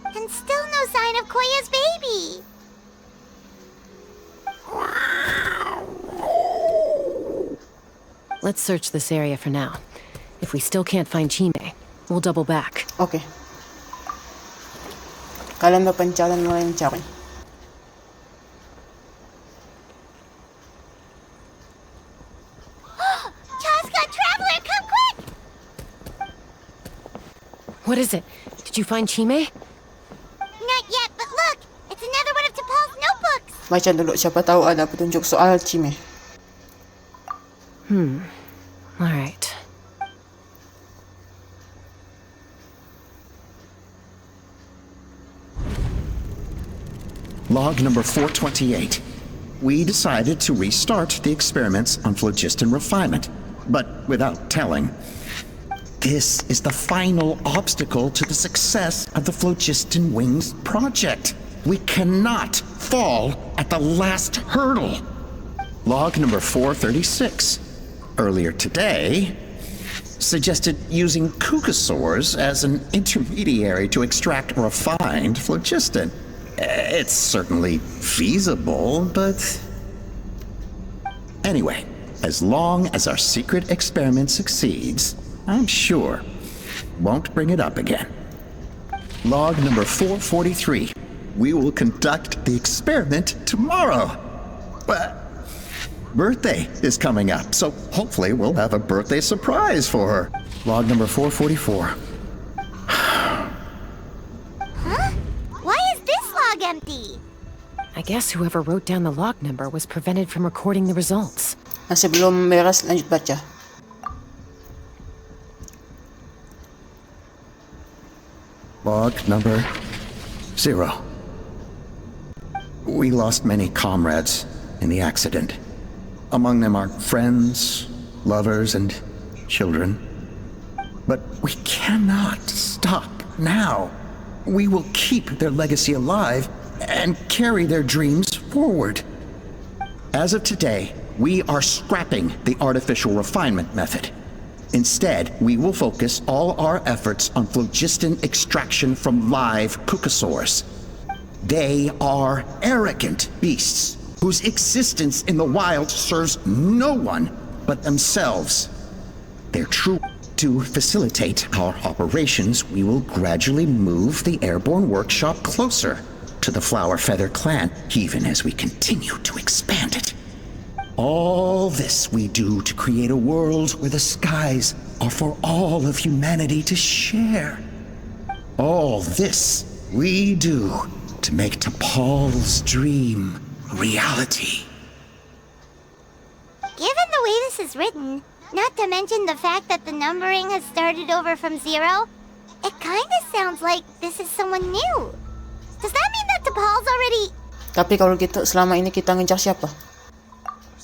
A: And still no sign of Koya's baby!
B: Let's search this area for now. If we still can't find Chime, we'll double back.
C: Okay. Kalian daw pancalan mo rin, Chari.
A: Chaska, Traveler, come quick!
B: What is it? Did you find Chime?
A: Not yet, but look! It's another one of T'Pol's notebooks!
C: Baca dulu, siapa tahu ada petunjuk soal Cime.
B: All right.
P: Log number 428. We decided to restart the experiments on phlogiston refinement, but without telling. This is the final obstacle to the success of the Phlogiston Wings project. We cannot fall at the last hurdle. Log number 436. Earlier today, suggested using cucosaurs as an intermediary to extract refined phlogiston. It's certainly feasible, but... Anyway, as long as our secret experiment succeeds, I'm sure won't bring it up again. Log number 443. We will conduct the experiment tomorrow. But birthday is coming up, so hopefully we'll have a birthday surprise for her. Log number 444.
A: Why is this log empty?
B: I guess whoever wrote down the log number was prevented from recording the results.
C: Masih belum beres, lanjut baca.
P: Log number 0. We lost many comrades in the accident. Among them are friends, lovers, and children. But we cannot stop now. We will keep their legacy alive and carry their dreams forward. As of today, we are scrapping the artificial refinement method. Instead, we will focus all our efforts on phlogiston extraction from live cucosaurs. They are arrogant beasts whose existence in the wild serves no one but themselves. They're true. To facilitate our operations, we will gradually move the airborne workshop closer to the Flower Feather clan, even as we continue to expand it. All this we do to create a world where the skies are for all of humanity to share. All this we do to make T'Pol's dream reality.
A: Given the way this is written, not to mention the fact that the numbering has started over from 0, it kinda sounds like this is someone new. Does that mean that T'Pol's already...
C: Tapi kalau gitu, selama ini kita ngejar siapa?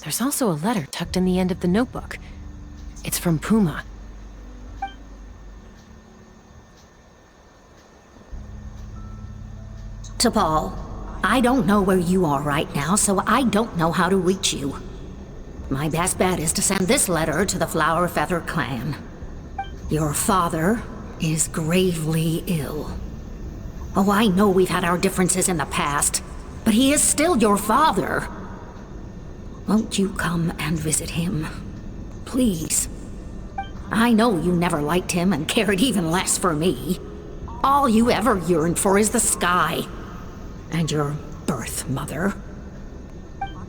B: There's also a letter tucked in the end of the notebook. It's from Puma.
S: T'Pol, I don't know where you are right now, so I don't know how to reach you. My best bet is to send this letter to the Flower Feather clan. Your father is gravely ill. Oh, I know we've had our differences in the past, but he is still your father. Won't you come and visit him? Please. I know you never liked him and cared even less for me. All you ever yearned for is the sky. And your birth mother.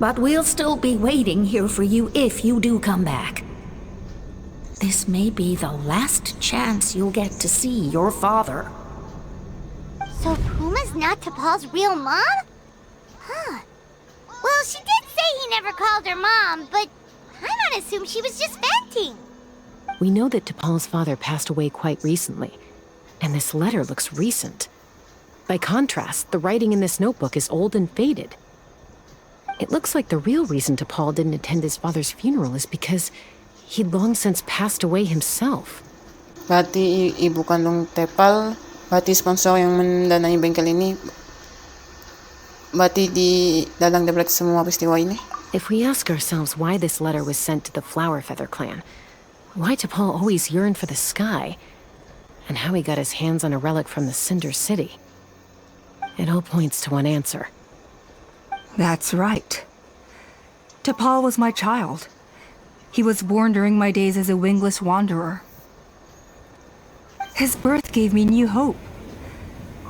S: But we'll still be waiting here for you if you do come back. This may be the last chance you'll get to see your father.
A: So Puma's not T'Pol's real mom? Huh. Well, she did say he never called her mom, but I'm gonna assume she was just venting.
B: We know that T'Pol's father passed away quite recently, and this letter looks recent. By contrast, the writing in this notebook is old and faded. It looks like the real reason T'Pol didn't attend his father's funeral is because he'd long since passed away himself.
C: Berarti ibu kandung T'Pol, berarti sponsor yang mendanai bengkel ini, berarti di dalang dibalik semua peristiwa ini.
B: If we ask ourselves why this letter was sent to the Flower Feather clan, why T'Pol always yearned for the sky, and how he got his hands on a relic from the Cinder City, it all points to one answer.
E: That's right. T'Pol was my child. He was born during my days as a wingless wanderer. His birth gave me new hope.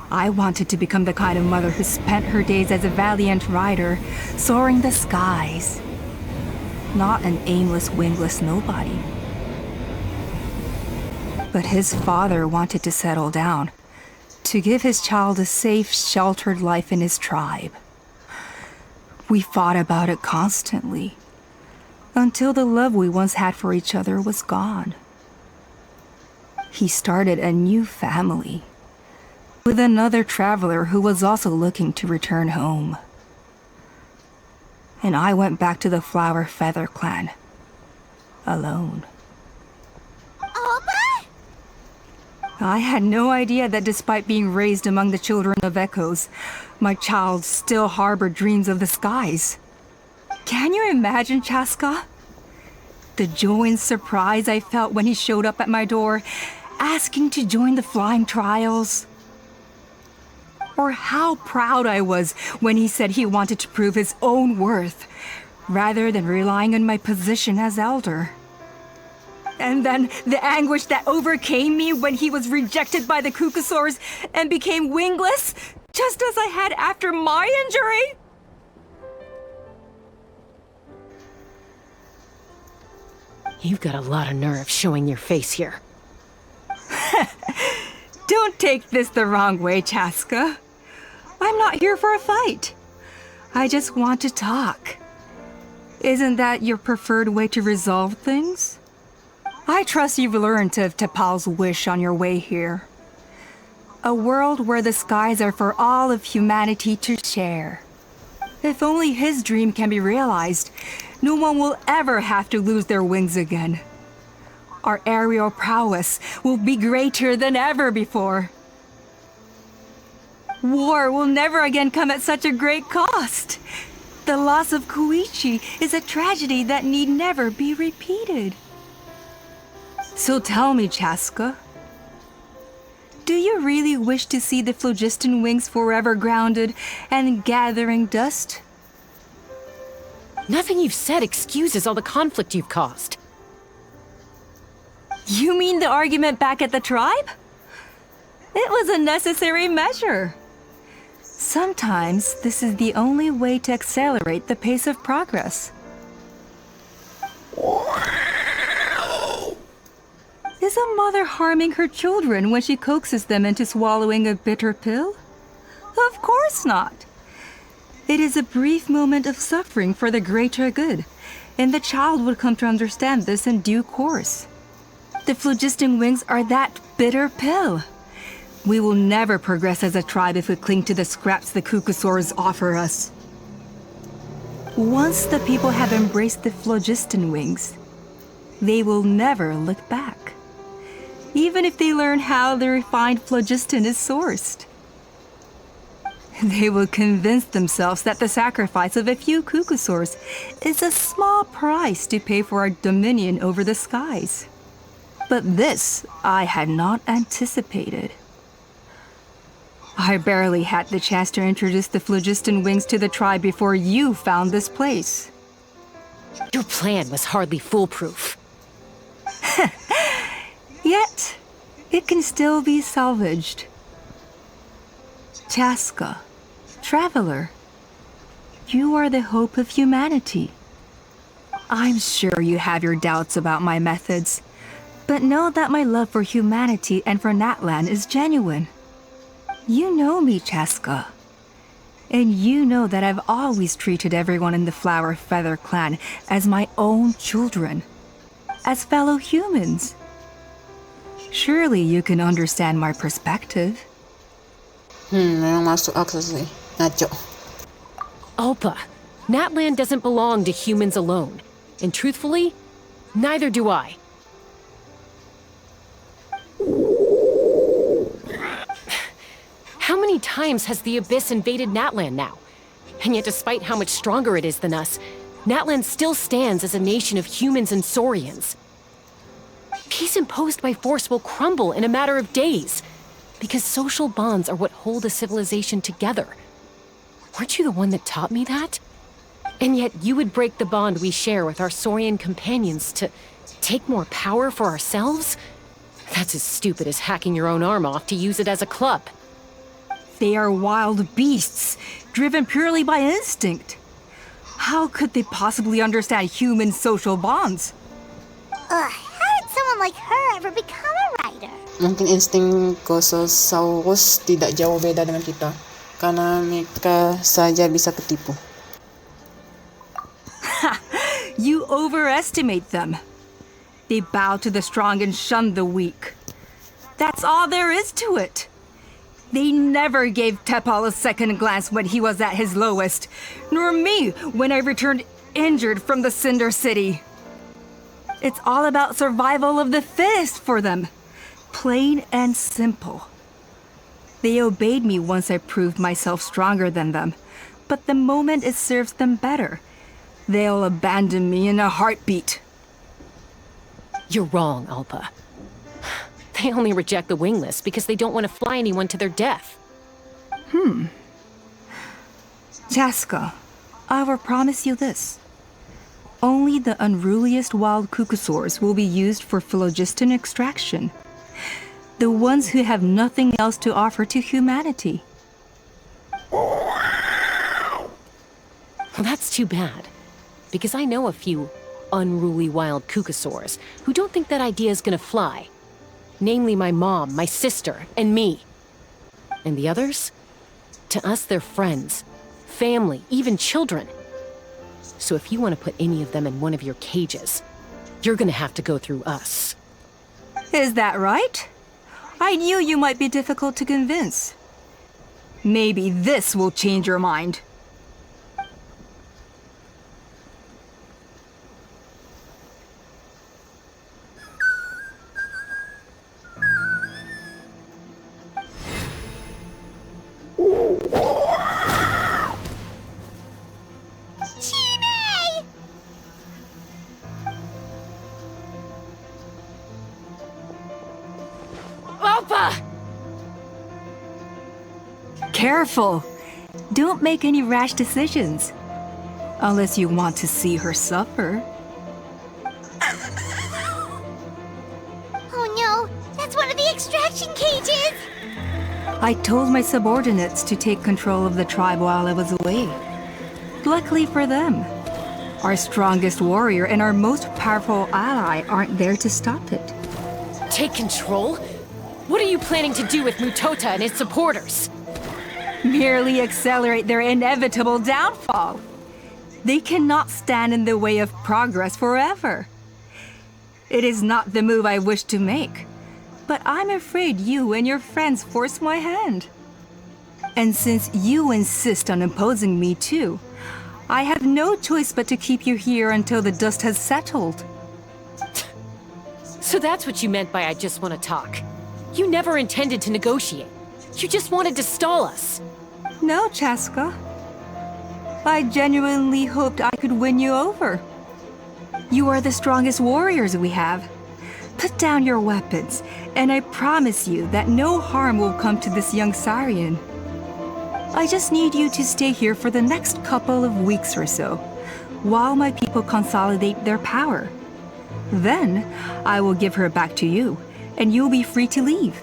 E: I wanted to become the kind of mother who spent her days as a valiant rider, soaring the skies. Not an aimless, wingless nobody. But his father wanted to settle down, to give his child a safe, sheltered life in his tribe. We fought about it constantly, until the love we once had for each other was gone. He started a new family, with another traveler who was also looking to return home. And I went back to the Flower Feather clan, alone. I had no idea that despite being raised among the children of echoes, my child still harbored dreams of the skies. Can you imagine, Chaska? The joy and surprise I felt when he showed up at my door, asking to join the flying trials. Or how proud I was when he said he wanted to prove his own worth, rather than relying on my position as elder. And then the anguish that overcame me when he was rejected by the Kukusaurs and became wingless, just as I had after my injury.
B: You've got a lot of nerve showing your face here.
E: Don't take this the wrong way, Chaska. I'm not here for a fight. I just want to talk. Isn't that your preferred way to resolve things? I trust you've learned of T'Pol's wish on your way here. A world where the skies are for all of humanity to share. If only his dream can be realized, no one will ever have to lose their wings again. Our aerial prowess will be greater than ever before. War will never again come at such a great cost. The loss of Koichi is a tragedy that need never be repeated. So tell me, Chaska, do you really wish to see the phlogiston wings forever grounded and gathering dust?
B: Nothing you've said excuses all the conflict you've caused.
E: You mean the argument back at the tribe? It was a necessary measure. Sometimes this is the only way to accelerate the pace of progress. Is a mother harming her children when she coaxes them into swallowing a bitter pill? Of course not. It is a brief moment of suffering for the greater good, and the child would come to understand this in due course. The phlogiston wings are that bitter pill. We will never progress as a tribe if we cling to the scraps the Kukusaurs offer us. Once the people have embraced the phlogiston wings, they will never look back. Even if they learn how the refined phlogiston is sourced. They will convince themselves that the sacrifice of a few Kukusaurs is a small price to pay for our dominion over the skies. But this I had not anticipated. I barely had the chance to introduce the phlogiston wings to the tribe before you found this place.
B: Your plan was hardly foolproof.
E: Yet, it can still be salvaged. Chaska, traveler, you are the hope of humanity. I'm sure you have your doubts about my methods, but know that my love for humanity and for Natlan is genuine. You know me, Chaska. And you know that I've always treated everyone in the Flower Feather clan as my own children. As fellow humans. Surely you can understand my perspective.
C: Memang masuk akal sih. Ngaco.
B: Alpa, Natlan doesn't belong to humans alone. And truthfully, neither do I. How many times has the Abyss invaded Natlan now? And yet despite how much stronger it is than us, Natlan still stands as a nation of humans and Saurians. Peace imposed by force will crumble in a matter of days, because social bonds are what hold a civilization together. Weren't you the one that taught me that? And yet you would break the bond we share with our Saurian companions to take more power for ourselves? That's as stupid as hacking your own arm off to use it as a club.
E: They are wild beasts, driven purely by instinct. How could they possibly understand human social bonds?
A: How did someone like her ever become a writer?
C: Mungkin insting Kososaurus tidak jauh beda dengan kita, karena mereka saja bisa ketipu.
E: overestimate them. They bow to the strong and shun the weak. That's all there is to it. They never gave Tepal a second glance when he was at his lowest, nor me when I returned injured from the Cinder City. It's all about survival of the fittest for them. Plain and simple. They obeyed me once I proved myself stronger than them, but the moment it serves them better, they'll abandon me in a heartbeat.
B: You're wrong, Alpa. They only reject the wingless because they don't want to fly anyone to their death.
E: Chaska, I will promise you this. Only the unruliest wild cucosaurs will be used for phlogiston extraction. The ones who have nothing else to offer to humanity.
B: Well, that's too bad. Because I know a few unruly wild cucosaurs who don't think that idea is gonna fly. Namely my mom, my sister, and me. And the others? To us, they're friends, family, even children. So if you want to put any of them in one of your cages, you're gonna have to go through us.
E: Is that right? I knew you might be difficult to convince. Maybe this will change your mind. Careful! Don't make any rash decisions. Unless you want to see her suffer.
A: Oh no! That's one of the extraction cages!
E: I told my subordinates to take control of the tribe while I was away. Luckily for them, our strongest warrior and our most powerful ally aren't there to stop it.
B: Take control? What are you planning to do with Mutota and his supporters?
E: Merely accelerate their inevitable downfall. They cannot stand in the way of progress forever. It is not the move I wish to make, but I'm afraid you and your friends force my hand. And since you insist on opposing me too, I have no choice but to keep you here until the dust has settled.
B: So that's what you meant by I just want to talk. You never intended to negotiate. You just wanted to stall us.
E: No, Chaska. I genuinely hoped I could win you over. You are the strongest warriors we have. Put down your weapons, and I promise you that no harm will come to this young Saurian. I just need you to stay here for the next couple of weeks or so, while my people consolidate their power. Then, I will give her back to you, and you'll be free to leave.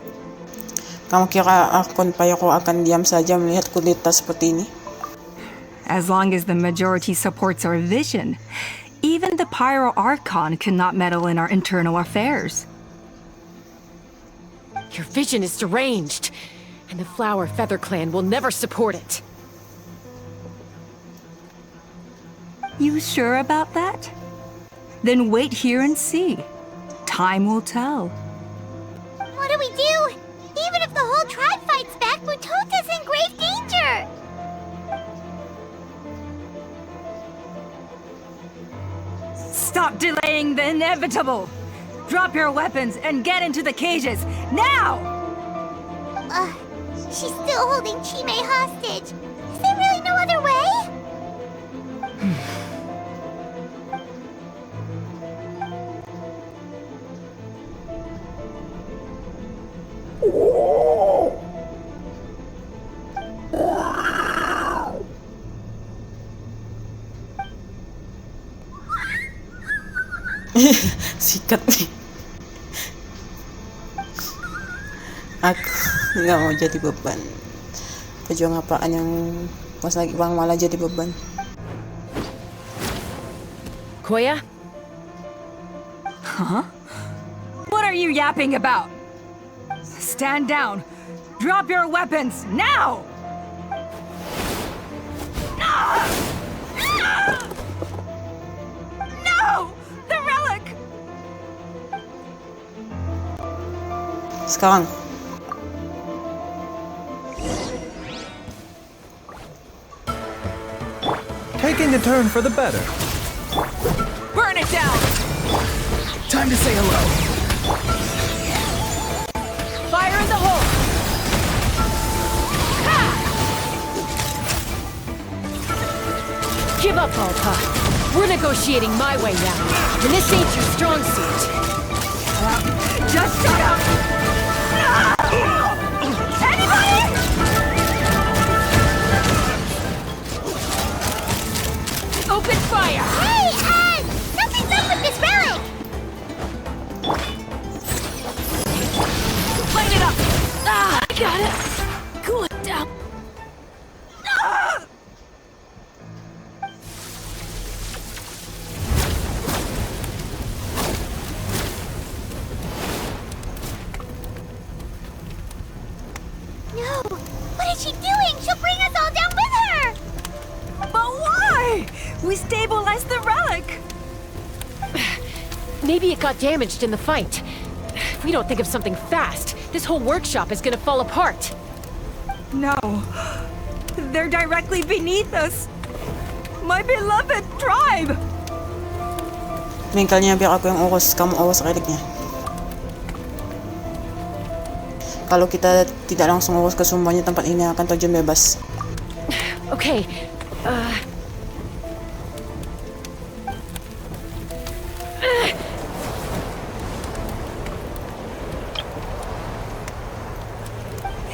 C: Kamu kira akun pa ako akan diam saja melihat kudeta seperti ini?
E: As long as the majority supports our vision, even the Pyro Archon cannot meddle in our internal affairs.
B: Your vision is deranged, and the Flower Feather Clan will never support it.
E: You sure about that? Then wait here and see. Time will tell.
A: What do we do? Even if the whole tribe fights back, Mutota's in grave danger!
E: Stop delaying the inevitable! Drop your weapons and get into the cages, now!
A: She's still holding Chime hostage. Is there really no other way?
C: Sikat nih. Aku nggak mau jadi beban. Pejuang apaan yang pas lagi bang malah jadi beban.
B: Koya?
E: Huh? What are you yapping about? Stand down. Drop your weapons, now! No!
C: sekarang.
U: Taking a turn for the better.
O: Burn it down!
Q: Time to say hello.
O: Fire in the hole!
B: Give up, Alpa. We're negotiating my way now, and this ain't your strong suit.
O: Just shut up! Anybody?
B: Open fire!
A: Hey, something's up with this relic!
O: Light it up!
B: I got it! Cool it down.
A: No! What is she doing? She'll bring us all down with her!
O: But why? We stabilized the relic!
B: Maybe it got damaged in the fight. If we don't think of something fast, this whole workshop is gonna fall apart.
E: No. They're directly beneath us. My beloved tribe!
C: Tingkal niya biar aku yang urus, kamu urus relik niya. Kalau kita tidak langsung urus ke semuanya, tempat ini akan terjun bebas.
B: Okay,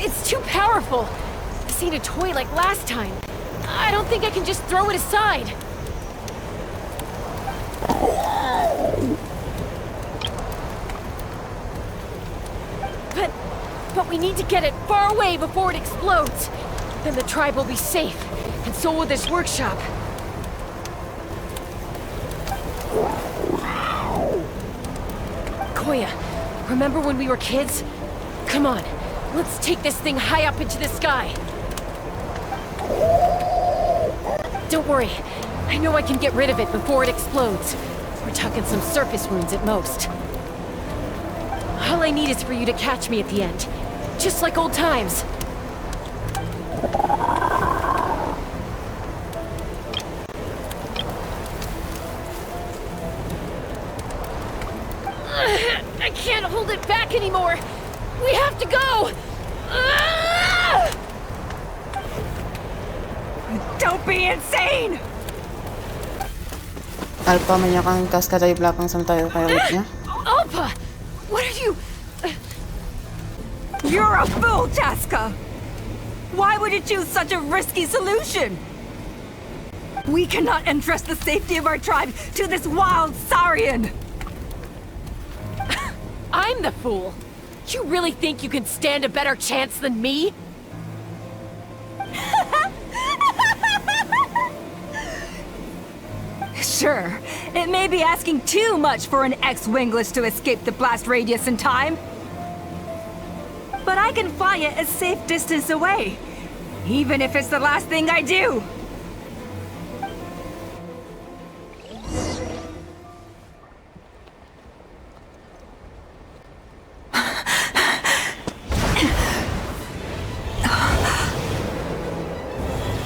B: it's too powerful. This ain't a toy like last time. I don't think I can just throw it aside. But we need to get it far away before it explodes. Then the tribe will be safe, and so will this workshop. Koya, remember when we were kids? Come on, let's take this thing high up into the sky. Don't worry, I know I can get rid of it before it explodes. We're talking some surface wounds at most. All I need is for you to catch me at the end. Just like old times. I can't hold it back anymore. We have to go.
O: Don't be insane!
C: Alpa menyerang kas dari belakang sementara reliknya.
B: Alpa! What are you...
E: You're a fool, Chaska! Why would you choose such a risky solution? We cannot entrust the safety of our tribe to this wild Saurian!
B: I'm the fool. You really think you can stand a better chance than me?
E: Sure, it may be asking too much for an ex-wingless to escape the blast radius in time. But I can fly it a safe distance away, even if it's the last thing I do.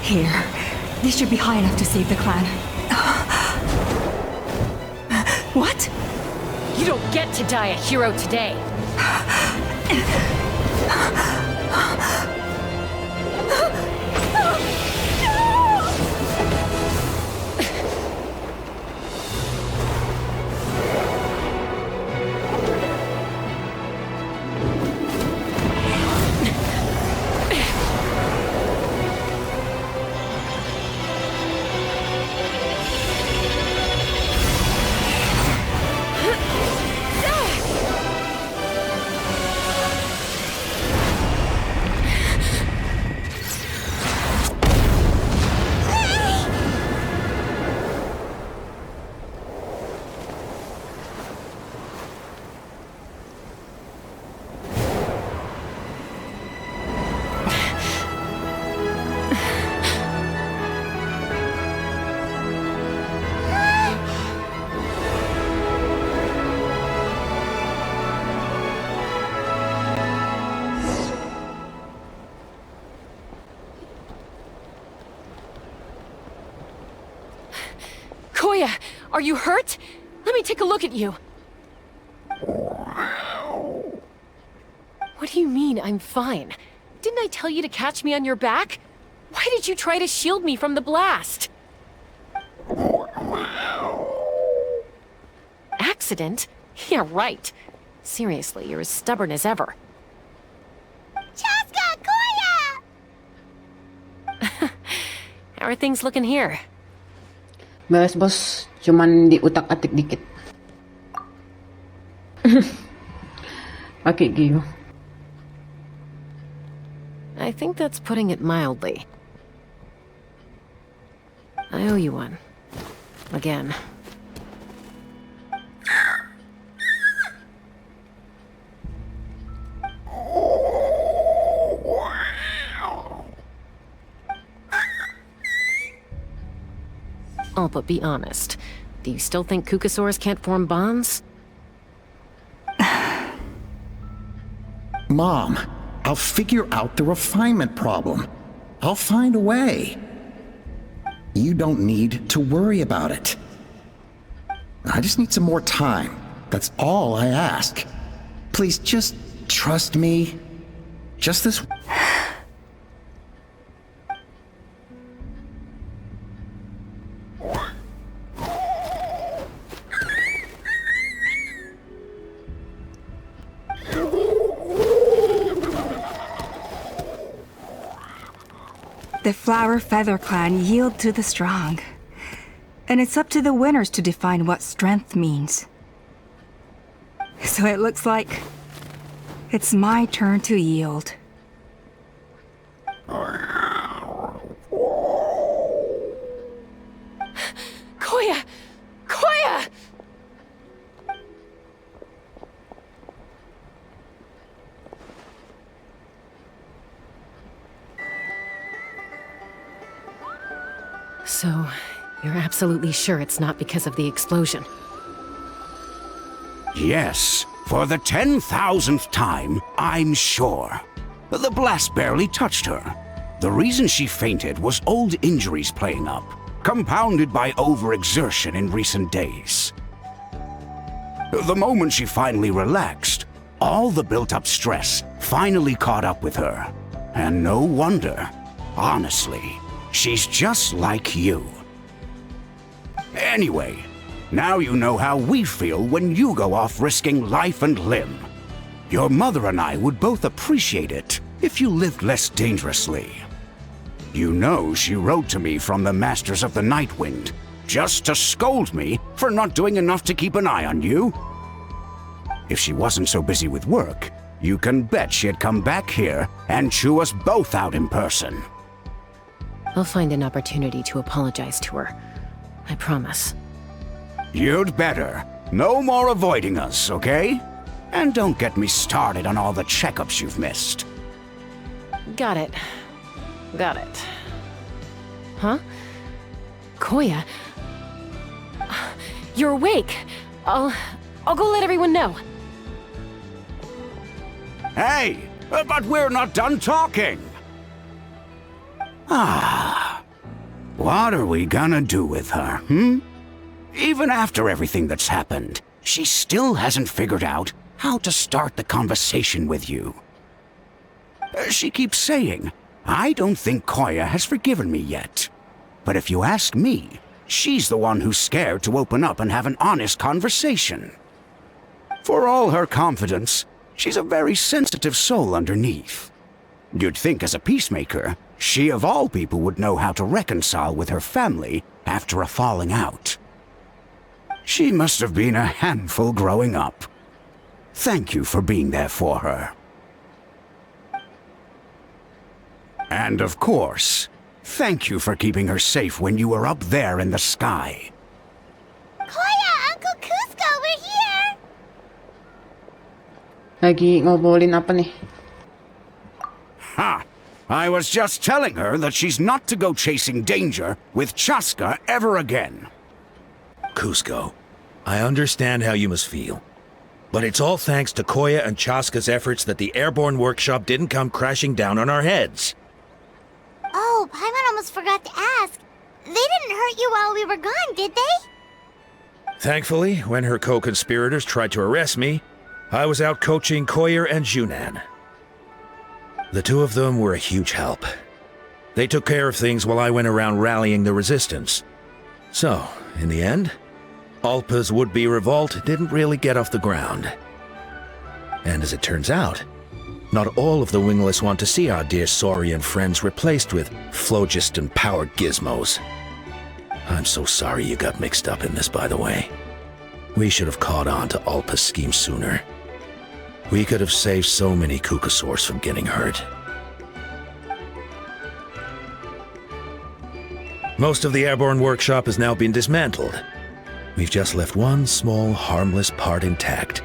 E: Here, this should be high enough to save the clan. What?
B: You don't get to die a hero today. Koya, are you hurt? Let me take a look at you. What do you mean, I'm fine? Didn't I tell you to catch me on your back? Why did you try to shield me from the blast? Accident? Yeah, right. Seriously, you're as stubborn as ever.
A: Chaska, Koya!
B: How are things looking here?
C: Beres bos, cuman di utak-atik dikit. Pakai giyo.
B: I think that's putting it mildly. I owe you one. Again. Oh, but be honest. Do you still think Kukasaurs can't form bonds?
P: Mom, I'll figure out the refinement problem. I'll find a way. You don't need to worry about it. I just need some more time. That's all I ask. Please just trust me. Just this.
E: The Flower Feather Clan yield to the strong. And it's up to the winners to define what strength means. So it looks like it's my turn to yield.
B: Koya! Koya! So, you're absolutely sure it's not because of the explosion?
G: Yes, for the 10,000th time, I'm sure. The blast barely touched her. The reason she fainted was old injuries playing up, compounded by overexertion in recent days. The moment she finally relaxed, all the built-up stress finally caught up with her. And no wonder. Honestly, she's just like you. Anyway, now you know how we feel when you go off risking life and limb. Your mother and I would both appreciate it if you lived less dangerously. You know she wrote to me from the Masters of the Nightwind, just to scold me for not doing enough to keep an eye on you. If she wasn't so busy with work, you can bet she'd come back here and chew us both out in person.
B: I'll find an opportunity to apologize to her. I promise.
G: You'd better. No more avoiding us, okay? And don't get me started on all the checkups you've missed.
B: Got it. Got it. Huh? Koya? You're awake. I'll go let everyone know.
G: Hey, but we're not done talking. What are we gonna do with her, Even after everything that's happened, she still hasn't figured out how to start the conversation with you. She keeps saying, I don't think Koya has forgiven me yet. But if you ask me, she's the one who's scared to open up and have an honest conversation. For all her confidence, she's a very sensitive soul underneath. You'd think as a peacemaker, she of all people would know how to reconcile with her family after a falling out. She must have been a handful growing up. Thank you for being there for her. And of course, thank you for keeping her safe when you were up there in the sky.
A: Koya, Uncle Cusco, we're here!
C: Lagi ngobrolin apa nih?
G: Ha! I was just telling her that she's not to go chasing danger with Chaska ever again.
H: Cusco, I understand how you must feel. But it's all thanks to Koya and Chaska's efforts that the airborne workshop didn't come crashing down on our heads.
A: Oh, Paimon almost forgot to ask. They didn't hurt you while we were gone, did they?
H: Thankfully, when her co-conspirators tried to arrest me, I was out coaching Koyer and Junan. The two of them were a huge help. They took care of things while I went around rallying the resistance. So, in the end, Alpa's would-be revolt didn't really get off the ground. And as it turns out, not all of the wingless want to see our dear Saurian friends replaced with phlogiston-powered gizmos. I'm so sorry you got mixed up in this, by the way. We should have caught on to Alpa's scheme sooner. We could have saved so many Kukasaurs from getting hurt. Most of the airborne workshop has now been dismantled. We've just left one small, harmless part intact,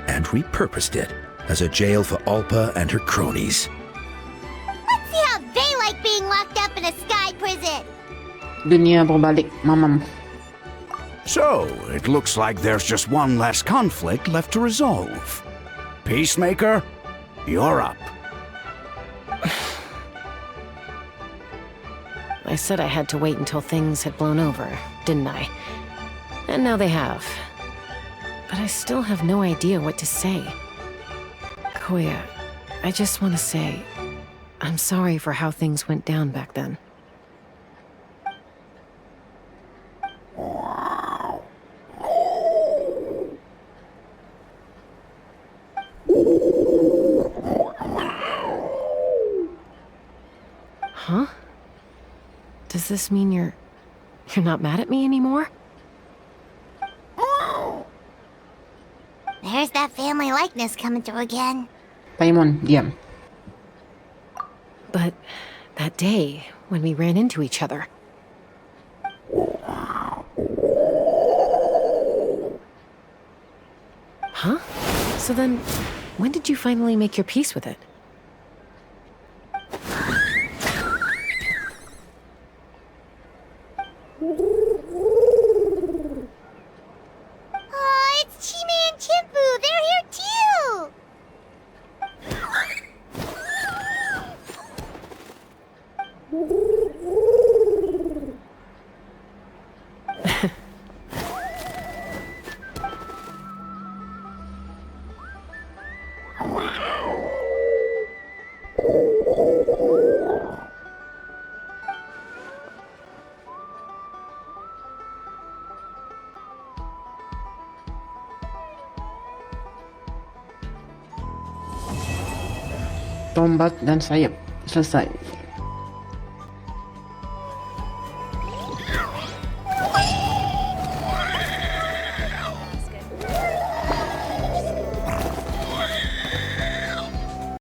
H: and repurposed it as a jail for Alpa and her cronies.
A: Let's see how they like being locked up in a sky prison.
C: Dunia berbalik, mamam.
G: So, it looks like there's just one less conflict left to resolve. Peacemaker, you're up.
B: I said I had to wait until things had blown over, didn't I? And now they have. But I still have no idea what to say. Koya, I just want to say, I'm sorry for how things went down back then. Huh? Does this mean you're not mad at me anymore?
A: There's that family likeness coming through again.
C: Paimon, diam.
B: But that day, when we ran into each other... Huh? So then, when did you finally make your peace with it?
A: Oh, it's Chima and Chimpu! They're here too!
C: Tombak dan sayap. Selesai.